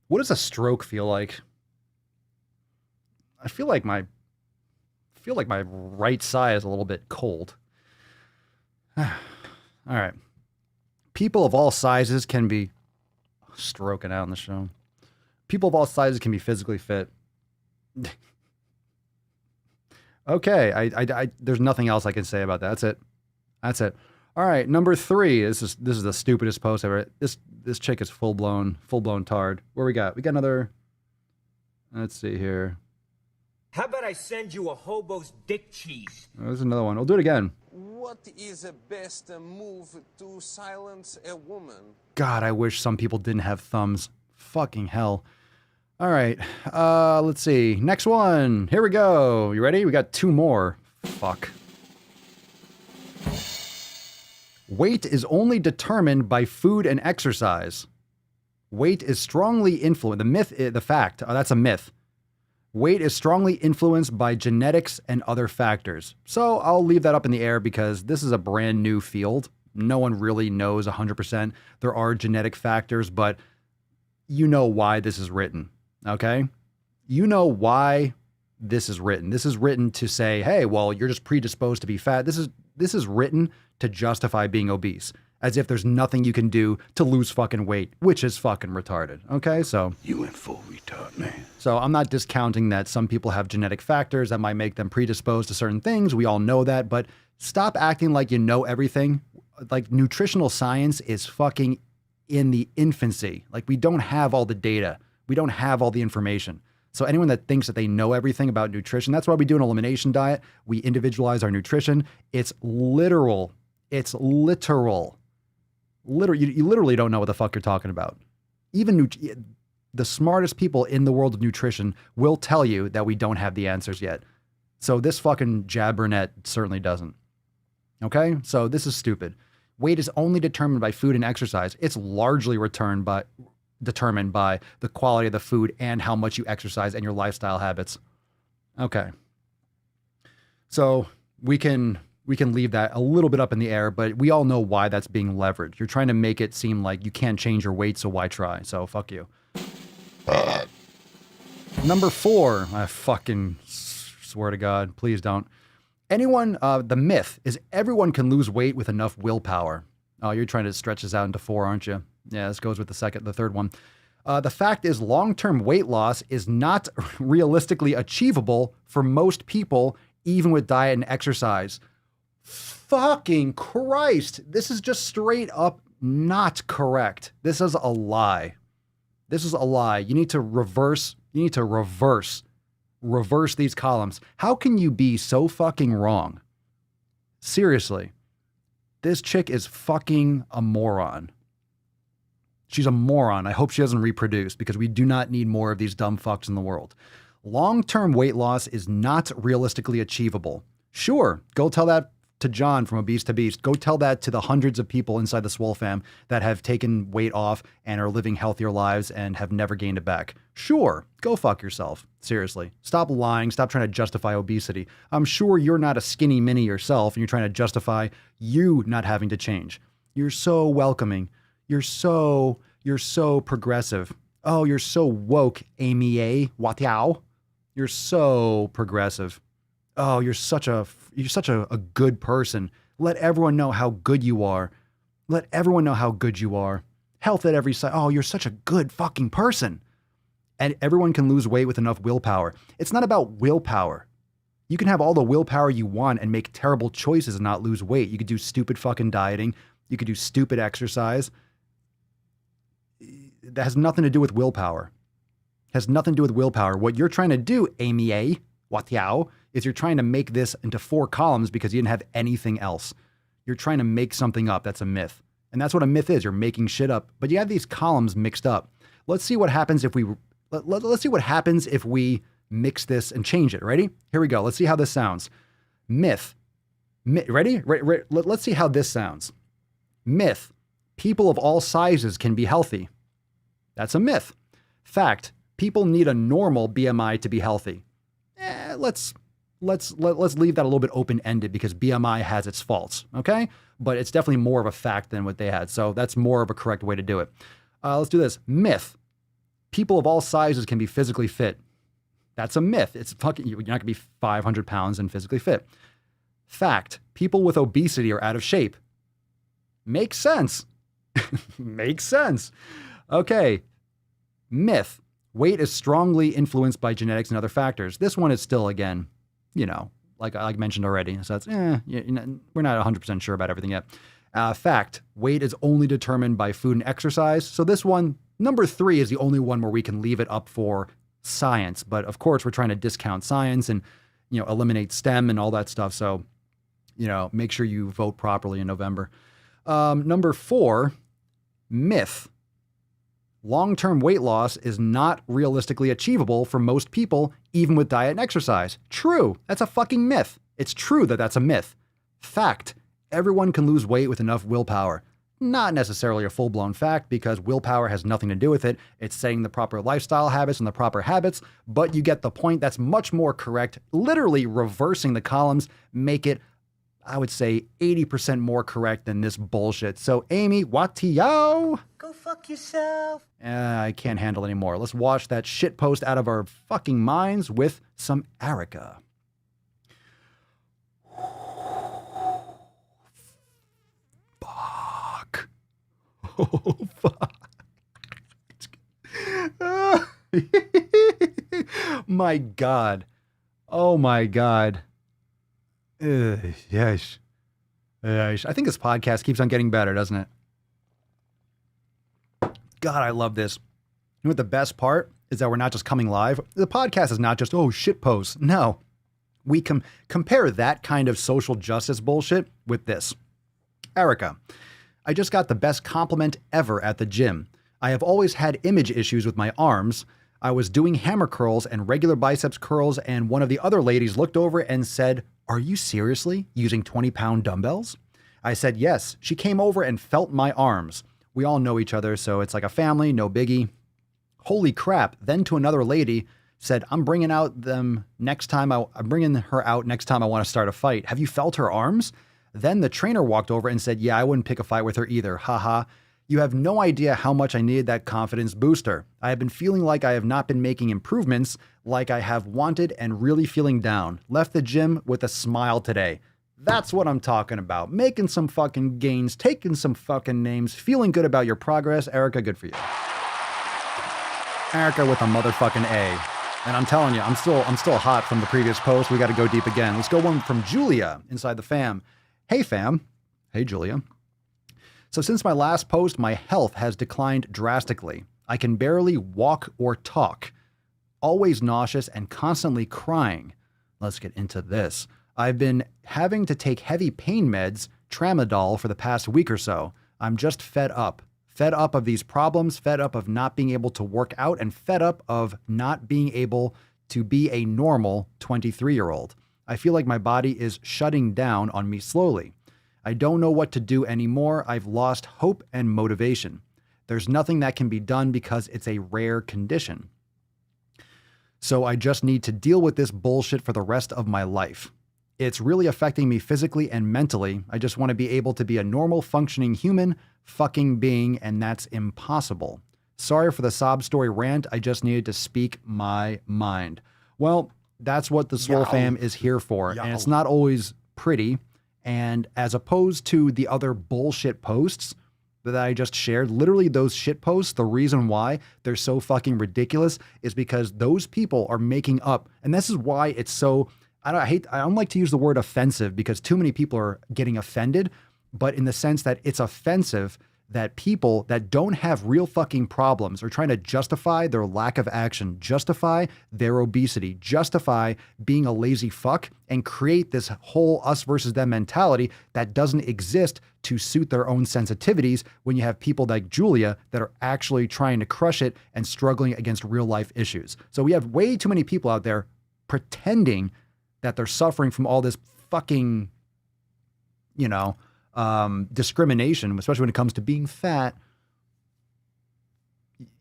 What does a stroke feel like? I feel like my right side is a little bit cold. All right. People of all sizes can be stroking out in the show. People of all sizes can be physically fit. Okay, I there's nothing else I can say about that. That's it. That's it. All right, number 3. This is the stupidest post ever. This chick is full blown tard. Where we got? We got another. Let's see here. How about I send you a hobo's dick cheese? Oh, there's another one. We'll do it again. What is the best move to silence a woman? God, I wish some people didn't have thumbs. Fucking hell. All right. Let's see. Next one. Here we go. You ready? We got 2 more. Fuck. Weight is only determined by food and exercise. Weight is strongly influenced. The fact. Oh, that's a myth. Weight is strongly influenced by genetics and other factors. So I'll leave that up in the air because this is a brand new field. No one really knows 100%. There are genetic factors, but you know why this is written, okay? You know why this is written. This is written to say, hey, well, you're just predisposed to be fat. This is written to justify being obese, as if there's nothing you can do to lose fucking weight, which is fucking retarded, okay? So you went full retard, man. So I'm not discounting that some people have genetic factors that might make them predisposed to certain things. We all know that, but stop acting like you know everything. Like, nutritional science is fucking in the infancy. Like, we don't have all the data. We don't have all the information. So anyone that thinks that they know everything about nutrition, that's why we do an elimination diet. We individualize our nutrition. It's literal. It's literal. You literally don't know what the fuck you're talking about. Even the smartest people in the world of nutrition will tell you that we don't have the answers yet. So this fucking jabbernet certainly doesn't. Okay? So this is stupid. Weight is only determined by food and exercise. It's largely determined by the quality of the food and how much you exercise and your lifestyle habits. Okay. So we can leave that a little bit up in the air, but we all know why that's being leveraged. You're trying to make it seem like you can't change your weight, so why try? So fuck you. Number 4, I fucking swear to God, please don't. The myth is everyone can lose weight with enough willpower. Oh, you're trying to stretch this out into 4, aren't you? Yeah, this goes with the third one. The fact is long-term weight loss is not realistically achievable for most people, even with diet and exercise. Fucking Christ. This is just straight up not correct. This is a lie. This is a lie. You need to reverse these columns. How can you be so fucking wrong? Seriously. This chick is fucking a moron. She's a moron. I hope she doesn't reproduce because we do not need more of these dumb fucks in the world. Long-term weight loss is not realistically achievable. Sure, go tell that to John from Obese to Beast. Go tell that to the hundreds of people inside the SwoleFam that have taken weight off and are living healthier lives and have never gained it back. Sure, go fuck yourself. Seriously. Stop lying. Stop trying to justify obesity. I'm sure you're not a skinny mini yourself and you're trying to justify you not having to change. You're so welcoming. You're so progressive. Oh, you're so woke, Amy A. Watiao. You're so progressive. Oh, you're such a good person. Let everyone know how good you are. Let everyone know how good you are. Health at every side. Oh, you're such a good fucking person. And everyone can lose weight with enough willpower. It's not about willpower. You can have all the willpower you want and make terrible choices and not lose weight. You could do stupid fucking dieting. You could do stupid exercise. That has nothing to do with willpower. Has nothing to do with willpower. What you're trying to do, Amy A. Watiao, is you're trying to make this into 4 columns because you didn't have anything else. You're trying to make something up. That's a myth. And that's what a myth is. You're making shit up. But you have these columns mixed up. Let's see what happens if we mix this and change it. Ready? Here we go. Let's see how this sounds. Myth. Ready? Let's see how this sounds. Myth. People of all sizes can be healthy. That's a myth. Fact. People need a normal BMI to be healthy. Let's leave that a little bit open-ended because BMI has its faults, okay? But it's definitely more of a fact than what they had. So that's more of a correct way to do it. Let's do this. Myth. People of all sizes can be physically fit. That's a myth. It's fucking, you're not going to be 500 pounds and physically fit. Fact. People with obesity are out of shape. Makes sense. Makes sense. Okay. Myth. Weight is strongly influenced by genetics and other factors. This one is still, again, like I mentioned already. So it's, we're not 100% sure about everything yet. Fact. Weight is only determined by food and exercise. So this one, number 3, is the only one where we can leave it up for science. But of course, we're trying to discount science and, eliminate STEM and all that stuff. So, make sure you vote properly in November. Number 4, myth. Long-term weight loss is not realistically achievable for most people, even with diet and exercise. True. That's a fucking myth. It's true that that's a myth. Fact. Everyone can lose weight with enough willpower. Not necessarily a full-blown fact because willpower has nothing to do with it. It's setting the proper lifestyle habits and the proper habits, but you get the point. That's much more correct. Literally reversing the columns make it, I would say, 80% more correct than this bullshit. So, Amy, Watiao. Go fuck yourself. I can't handle anymore. Let's wash that shit post out of our fucking minds with some Erica. Fuck. Oh, fuck. My God. Oh, my God. Yes. I think this podcast keeps on getting better, doesn't it? God, I love this. You know what the best part is that we're not just coming live. The podcast is not just, shit posts. No. We compare that kind of social justice bullshit with this. Erica, I just got the best compliment ever at the gym. I have always had image issues with my arms. I was doing hammer curls and regular biceps curls, and one of the other ladies looked over and said, "Are you seriously using 20-pound dumbbells?" I said, yes. She came over and felt my arms. We all know each other, so it's like a family, no biggie. Holy crap. Then to another lady, said, I'm bringing her out next time I want to start a fight. Have you felt her arms? Then the trainer walked over and said, yeah, I wouldn't pick a fight with her either. Haha. You have no idea how much I needed that confidence booster. I have been feeling like I have not been making improvements like I have wanted and really feeling down. Left the gym with a smile today. That's what I'm talking about. Making some fucking gains, taking some fucking names, feeling good about your progress. Erica, good for you. Erica with a motherfucking A. And I'm telling you, I'm still hot from the previous post. We got to go deep again. Let's go one from Julia inside the fam. Hey fam. Hey Julia. So since my last post, my health has declined drastically. I can barely walk or talk. Always nauseous and constantly crying. Let's get into this. I've been having to take heavy pain meds, tramadol, for the past week or so. I'm just fed up. Fed up of these problems, fed up of not being able to work out, and fed up of not being able to be a normal 23-year-old. I feel like my body is shutting down on me slowly. I don't know what to do anymore. I've lost hope and motivation. There's nothing that can be done because it's a rare condition. So I just need to deal with this bullshit for the rest of my life. It's really affecting me physically and mentally. I just want to be able to be a normal functioning human fucking being, and that's impossible. Sorry for the sob story rant. I just needed to speak my mind. Well, that's what the SwoleFam is here for. And it's not always pretty. And as opposed to the other bullshit posts that I just shared, literally those shit posts, the reason why they're so fucking ridiculous is because those people are making up. And this is why it's so, I don't like to use the word offensive because too many people are getting offended, but in the sense that it's offensive that people that don't have real fucking problems are trying to justify their lack of action, justify their obesity, justify being a lazy fuck, and create this whole us versus them mentality that doesn't exist to suit their own sensitivities when you have people like Julia that are actually trying to crush it and struggling against real life issues. So we have way too many people out there pretending that they're suffering from all this fucking, discrimination, especially when it comes to being fat.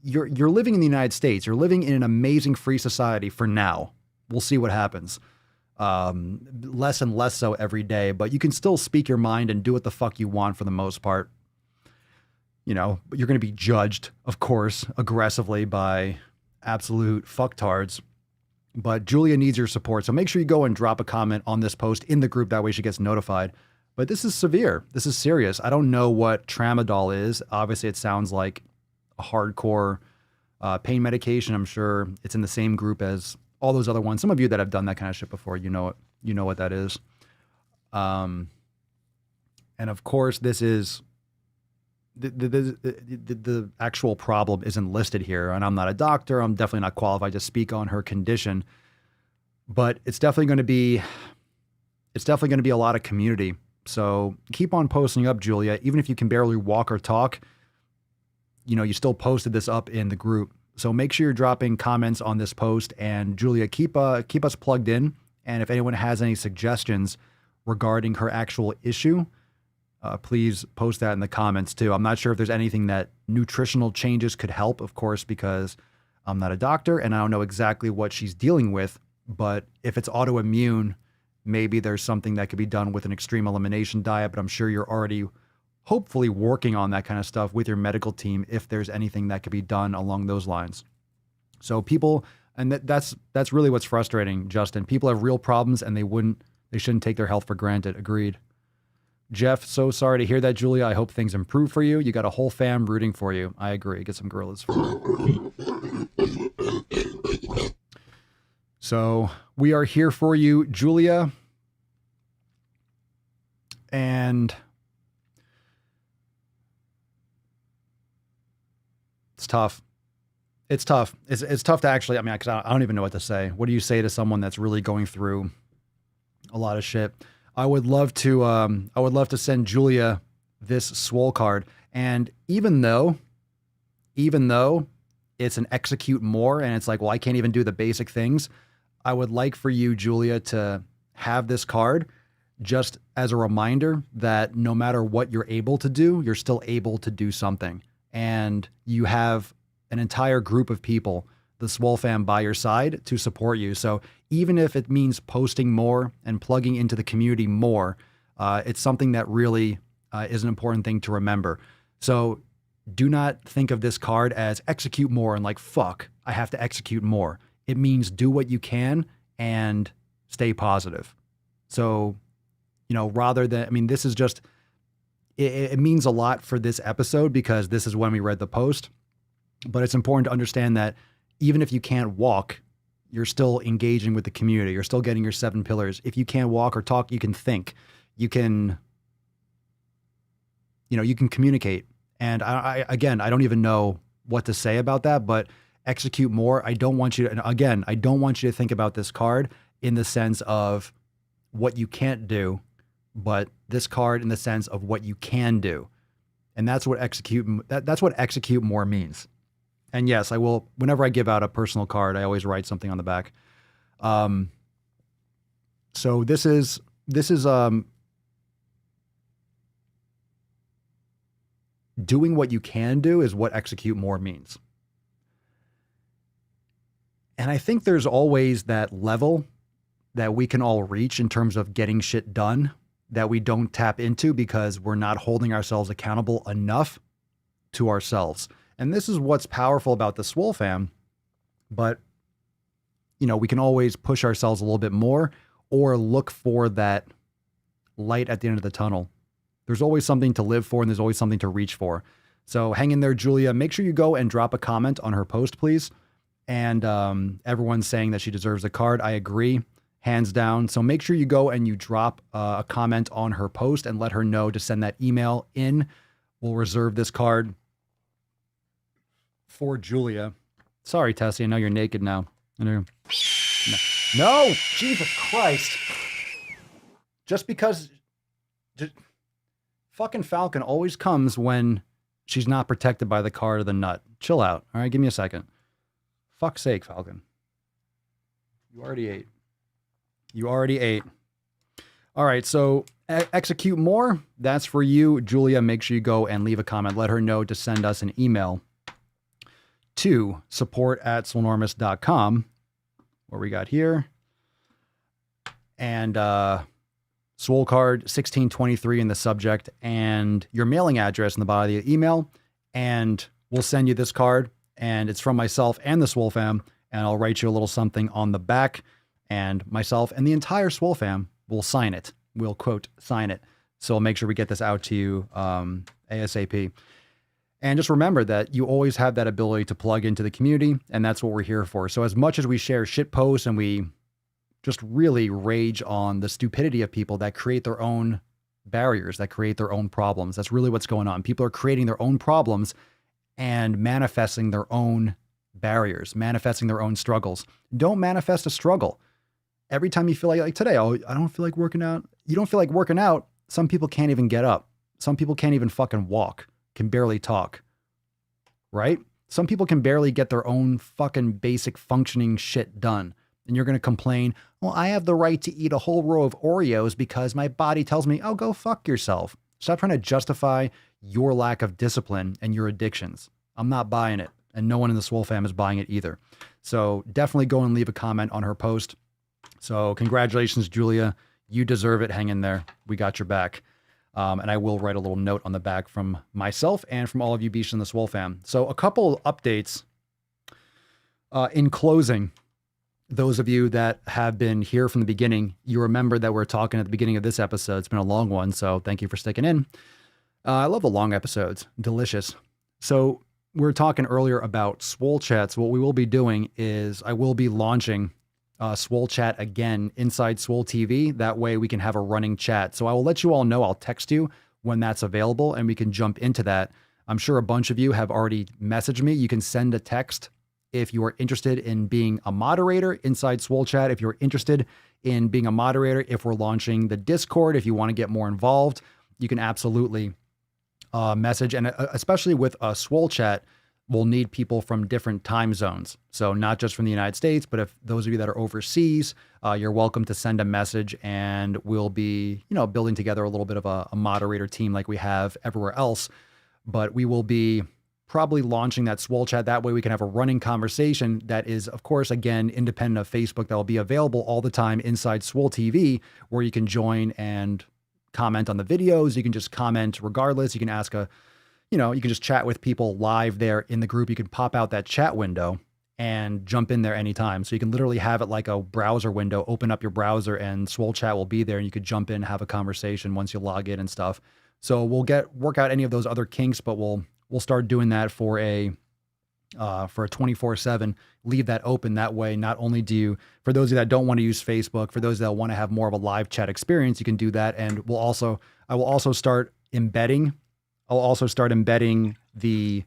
You're living in the United States. You're living in an amazing free society for now. We'll see what happens. Less and less so every day, but you can still speak your mind and do what the fuck you want for the most part. But you're going to be judged, of course, aggressively by absolute fucktards. But Julia needs your support. So make sure you go and drop a comment on this post in the group. That way she gets notified. But this is severe. This is serious. I don't know what tramadol is. Obviously, it sounds like a hardcore pain medication. I'm sure it's in the same group as all those other ones. Some of you that have done that kind of shit before, you know what that is. And of course, this is the actual problem isn't listed here. And I'm not a doctor. I'm definitely not qualified to speak on her condition. But it's definitely going to be a lot of community. So keep on posting up, Julia. Even if you can barely walk or talk, you still posted this up in the group. So make sure you're dropping comments on this post. And Julia, keep us plugged in. And if anyone has any suggestions regarding her actual issue, please post that in the comments too. I'm not sure if there's anything that nutritional changes could help, of course, because I'm not a doctor and I don't know exactly what she's dealing with. But if it's autoimmune, maybe there's something that could be done with an extreme elimination diet, but I'm sure you're already hopefully working on that kind of stuff with your medical team if there's anything that could be done along those lines. So people, and that's really what's frustrating, Justin. People have real problems and they shouldn't take their health for granted. Agreed. Jeff, so sorry to hear that, Julia. I hope things improve for you. You got a whole fam rooting for you. I agree. Get some gorillas for you. So we are here for you, Julia. And it's tough. It's tough. It's tough to actually, because I don't even know what to say. What do you say to someone that's really going through a lot of shit? I would love to send Julia this Swole card. And even though it's an execute more and it's like, well, I can't even do the basic things, I would like for you, Julia, to have this card just as a reminder that no matter what you're able to do, you're still able to do something. And you have an entire group of people, the SwoleFam, by your side to support you. So even if it means posting more and plugging into the community more, it's something that really is an important thing to remember. So do not think of this card as execute more and like, fuck, I have to execute more. It means do what you can and stay positive. So, you know, rather than, I mean, this is just, it means a lot for this episode because this is when we read the post, but it's important to understand that even if you can't walk, you're still engaging with the community. You're still getting your 7 pillars. If you can't walk or talk, you can think, you can, you know, you can communicate. And again, I don't even know what to say about that, but execute more. I don't want you to, and again, I don't want you to think about this card in the sense of what you can't do, but this card in the sense of what you can do. And that's what that's what execute more means. And yes, I will, whenever I give out a personal card, I always write something on the back. So this is doing what you can do is what execute more means. And I think there's always that level that we can all reach in terms of getting shit done that we don't tap into because we're not holding ourselves accountable enough to ourselves. And this is what's powerful about the SwoleFam. But, you know, we can always push ourselves a little bit more or look for that light at the end of the tunnel. There's always something to live for and there's always something to reach for. So hang in there, Julia. Make sure you go and drop a comment on her post, please. And everyone's saying that she deserves a card. I agree, hands down. So make sure you go and you drop a comment on her post and let her know to send that email in. We'll reserve this card for Julia. Sorry, Tessie, I know you're naked now. No, Jesus Christ. Just because fucking Falcon always comes when she's not protected by the card or the nut. Chill out. All right, give me a second. Fuck's sake, Falcon. You already ate. You already ate. All right, so execute more. That's for you, Julia. Make sure you go and leave a comment. Let her know to send us an email to support@swolenormous.com. What we got here. And Swole card 1623 in the subject and your mailing address in the body of the email. And we'll send you this card. And it's from myself and the SwoleFam. And I'll write you a little something on the back. And myself and the entire SwoleFam will sign it. We'll quote, sign it. So I'll make sure we get this out to you ASAP. And just remember that you always have that ability to plug into the community. And that's what we're here for. So as much as we share shit posts and we just really rage on the stupidity of people that create their own barriers, that create their own problems. That's really what's going on. People are creating their own problems and manifesting their own barriers, manifesting their own struggles. Don't manifest a struggle. Every time you feel like today, oh, I don't feel like working out. You don't feel like working out. Some people can't even get up. Some people can't even fucking walk, can barely talk, right? Some people can barely get their own fucking basic functioning shit done. And you're going to complain, well, I have the right to eat a whole row of Oreos because my body tells me, oh, go fuck yourself. Stop trying to justify your lack of discipline and your addictions. I'm not buying it. And no one in the SwoleFam is buying it either. So definitely go and leave a comment on her post. So congratulations, Julia. You deserve it. Hang in there. We got your back. And I will write a little note on the back from myself and from all of you beasts in the SwoleFam. So a couple updates in closing. Those of you that have been here from the beginning, you remember that we're talking at the beginning of this episode. It's been a long one, so thank you for sticking in. I love the long episodes. Delicious. So we were talking earlier about Swole Chats. What we will be doing is I will be launching Swole Chat again inside Swole TV. That way we can have a running chat. So I will let you all know. I'll text you when that's available and we can jump into that. I'm sure a bunch of you have already messaged me. You can send a text if you are interested in being a moderator inside Swole Chat, if you're interested in being a moderator, if we're launching the Discord, if you want to get more involved, you can absolutely message. And especially with a Swole Chat, we'll need people from different time zones. So not just from the United States, but if those of you that are overseas, you're welcome to send a message and we'll be, you know, building together a little bit of a moderator team like we have everywhere else. But we will be probably launching that Swole Chat. That way we can have a running conversation that is, of course, again, independent of Facebook, that will be available all the time inside Swole TV, where you can join and comment on the videos. You can just comment regardless. You can ask a, you know, you can just chat with people live there in the group. You can pop out that chat window and jump in there anytime. So you can literally have it like a browser window, open up your browser and Swole Chat will be there and you could jump in and have a conversation once you log in and stuff. So we'll work out any of those other kinks, but we'll start doing that for a 24/7, leave that open. That way, not only do you, for those of you that don't want to use Facebook, for those that want to have more of a live chat experience, you can do that. And I will also start embedding the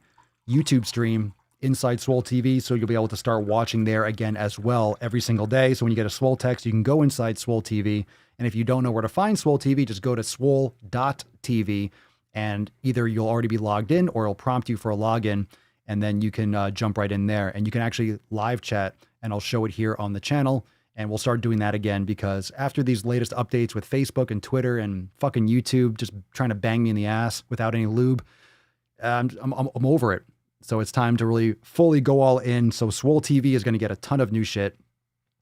YouTube stream inside Swole TV. So you'll be able to start watching there again as well every single day. So when you get a Swole text, you can go inside Swole TV. And if you don't know where to find Swole TV, just go to swole.tv and either you'll already be logged in or it'll prompt you for a login. And then you can jump right in there and you can actually live chat and I'll show it here on the channel. And we'll start doing that again because after these latest updates with Facebook and Twitter and fucking YouTube just trying to bang me in the ass without any lube, I'm over it. So it's time to really fully go all in. So Swole TV is going to get a ton of new shit.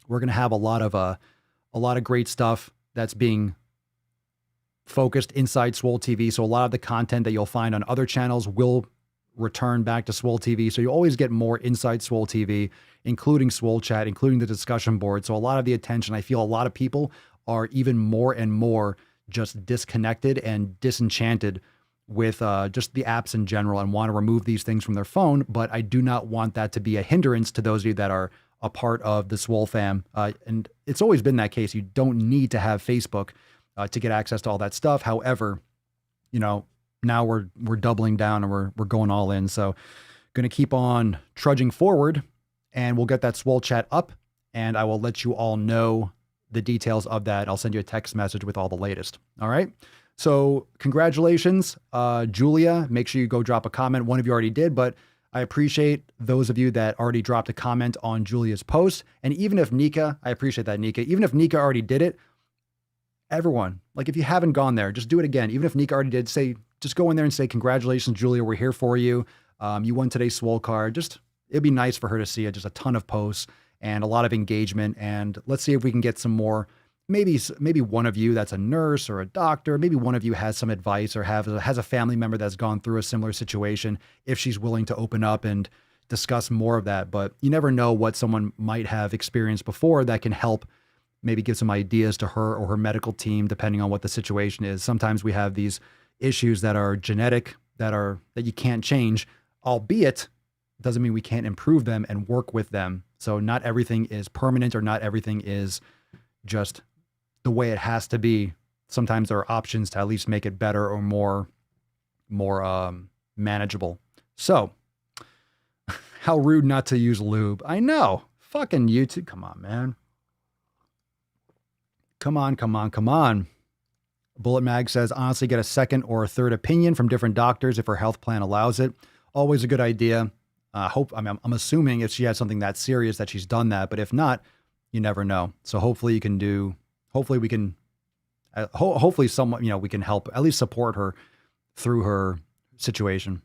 We're going to have a lot of great stuff that's being focused inside Swole TV. So a lot of the content that you'll find on other channels will return back to Swole TV. So you always get more inside Swole TV, including Swole Chat, including the discussion board. So a lot of the attention, I feel a lot of people are even more and more just disconnected and disenchanted with just the apps in general and want to remove these things from their phone. But I do not want that to be a hindrance to those of you that are a part of the SwoleFam. And it's always been that case. You don't need to have Facebook to get access to all that stuff. However, you know, now we're doubling down and we're going all in. So going to keep on trudging forward and we'll get that Swole Chat up and I will let you all know the details of that. I'll send you a text message with all the latest. All right. So congratulations, Julia. Make sure you go drop a comment. One of you already did, but I appreciate those of you that already dropped a comment on Julia's post. And even if Nika, I appreciate that, Nika. Even if Nika already did it, everyone, like if you haven't gone there, just do it again. Even if Nika already did, just go in there and say, congratulations, Julia, we're here for you. You won today's Swole card. It'd be nice for her to see it. Just a ton of posts and a lot of engagement. And let's see if we can get some more, maybe one of you that's a nurse or a doctor, maybe one of you has some advice or has a family member that's gone through a similar situation, if she's willing to open up and discuss more of that. But you never know what someone might have experienced before that can help maybe give some ideas to her or her medical team, depending on what the situation is. Sometimes we have these issues that are genetic, that you can't change, albeit doesn't mean we can't improve them and work with them. So not everything is permanent or not everything is just the way it has to be. Sometimes there are options to at least make it better or more manageable. So how rude not to use lube. I know. Fucking YouTube. Come on, man. Come on. Bullet Mag says, honestly, get a second or a third opinion from different doctors if her health plan allows it. Always a good idea. I'm assuming if she has something that serious that she's done that, but if not, you never know. So hopefully someone, we can help, at least support her through her situation.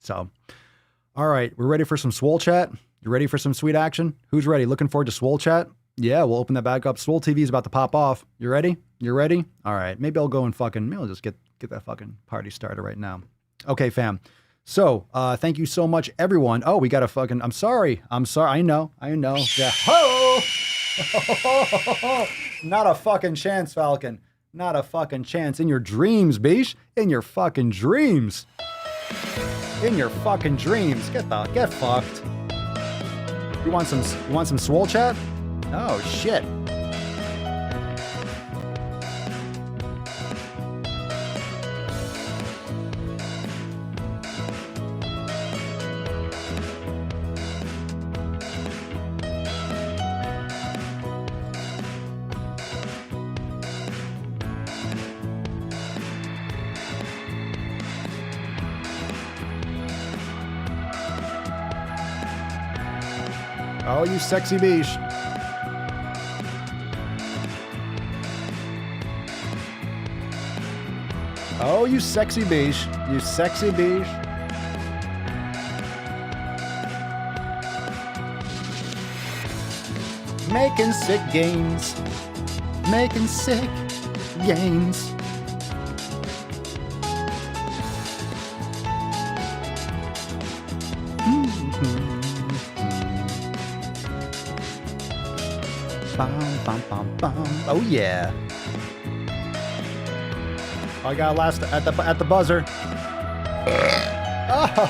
So, all right, we're ready for some Swole Chat. You ready for some sweet action? Who's ready? Looking forward to Swole Chat? Yeah, we'll open that back up. Swole TV is about to pop off. You ready? You're ready? All right. Maybe I'll go and maybe I'll just get that fucking party started right now. Okay, fam. So, thank you so much, everyone. Oh, we got a fucking, I'm sorry. I know. Yeah. Ho! Not a fucking chance, Falcon. Not a fucking chance. In your dreams, Beesh. In your fucking dreams. In your fucking dreams. Get fucked. You want some Swole Chat? Oh, shit. Oh, you sexy beesh. Oh, you sexy beesh. You sexy beesh. Making sick gains. Making sick gains. Oh yeah. I got last at the buzzer.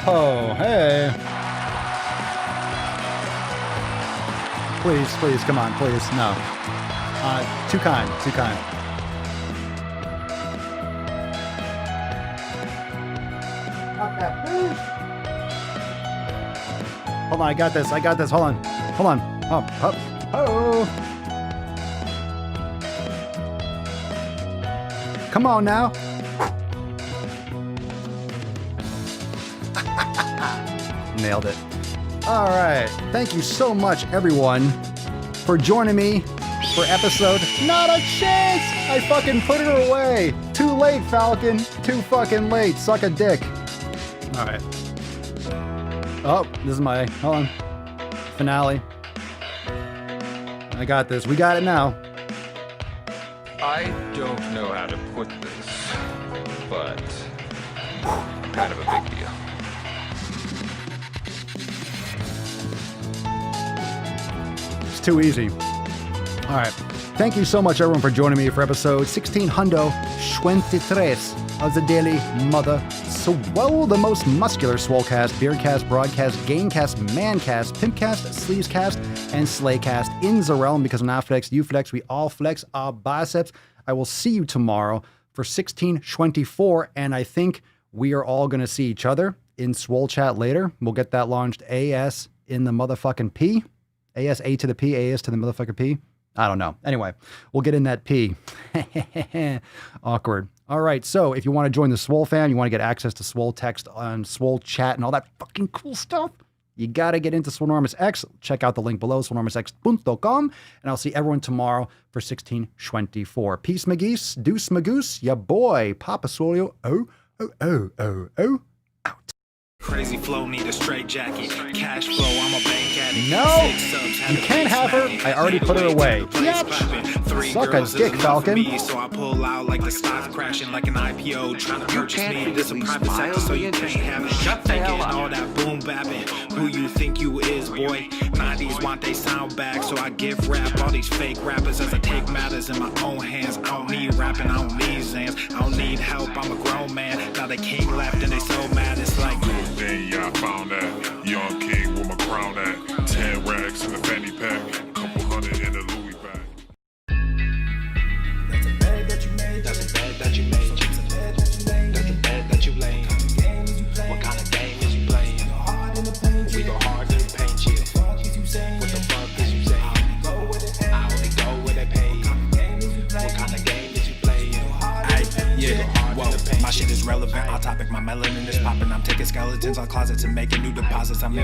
Oh, hey. Please, come on, please. No. Too kind. Hold on, I got this. Hold on. Oh. Come on now. Nailed it. All right. Thank you so much, everyone, for joining me for episode. Not a chance! I fucking put her away. Too late, Falcon. Too fucking late. Suck a dick. All right. Oh, this is my, hold on, finale. I got this. We got it now. I don't know how to put this, but kind of a big deal. It's too easy. All right. Thank you so much, everyone, for joining me for episode 1623 of the Daily Mother Swole, the most muscular Swolecast, Beardcast, Broadcast, Gamecast, Mancast, Pimpcast, Sleevescast, and Slaycast in the realm, because when I flex, you flex, we all flex our biceps. I will see you tomorrow for 1624, and I think we are all going to see each other in Swole Chat later. We'll get that launched AS in the motherfucking P. AS A to the P, AS to the motherfucking P. I don't know. Anyway, we'll get in that P. Awkward. All right, so if you want to join the SwoleFam, you want to get access to Swole text on Swole Chat and all that fucking cool stuff, you got to get into Swolenormous X. Check out the link below, swolenormousx.com, and I'll see everyone tomorrow for 1624. Peace, McGeese. Deuce, Magoose. Ya boy, Papa Swolio. Oh. Out. Crazy flow, need a straight jacket. Cash flow, I'm a bank addict. No, you can't have her. I already put her away. Yep. Suck a dick, Falcon. So I pull out like the stock crashing like an IPO, trying to purchase me. This a private sector, so you can't have it. Shut the hell up. All that boom bapping. Who you think you is, boy? 90s want they sound back, so I give rap all these fake rappers as I take matters in my own hands. I don't need rapping, I don't need Zans. I don't need help, I'm a grown man. Now they king left and they so mad, it's like. Then yeah, I found that young king with my crown at 10 racks in the fanny pack, couple hundred in the Louis bag. That's a bed that you made. That's a bed that you made. That's a bed that you laid. What kind of game is you playing? We go hard in the paint, yeah. What the fuck is you saying? I only go where they pay. What kind of game is you playing? Whoa, my shit is relevant. On topic, my melanin is popping. I'm taking skeletons on closets and making new deposits. I'm in my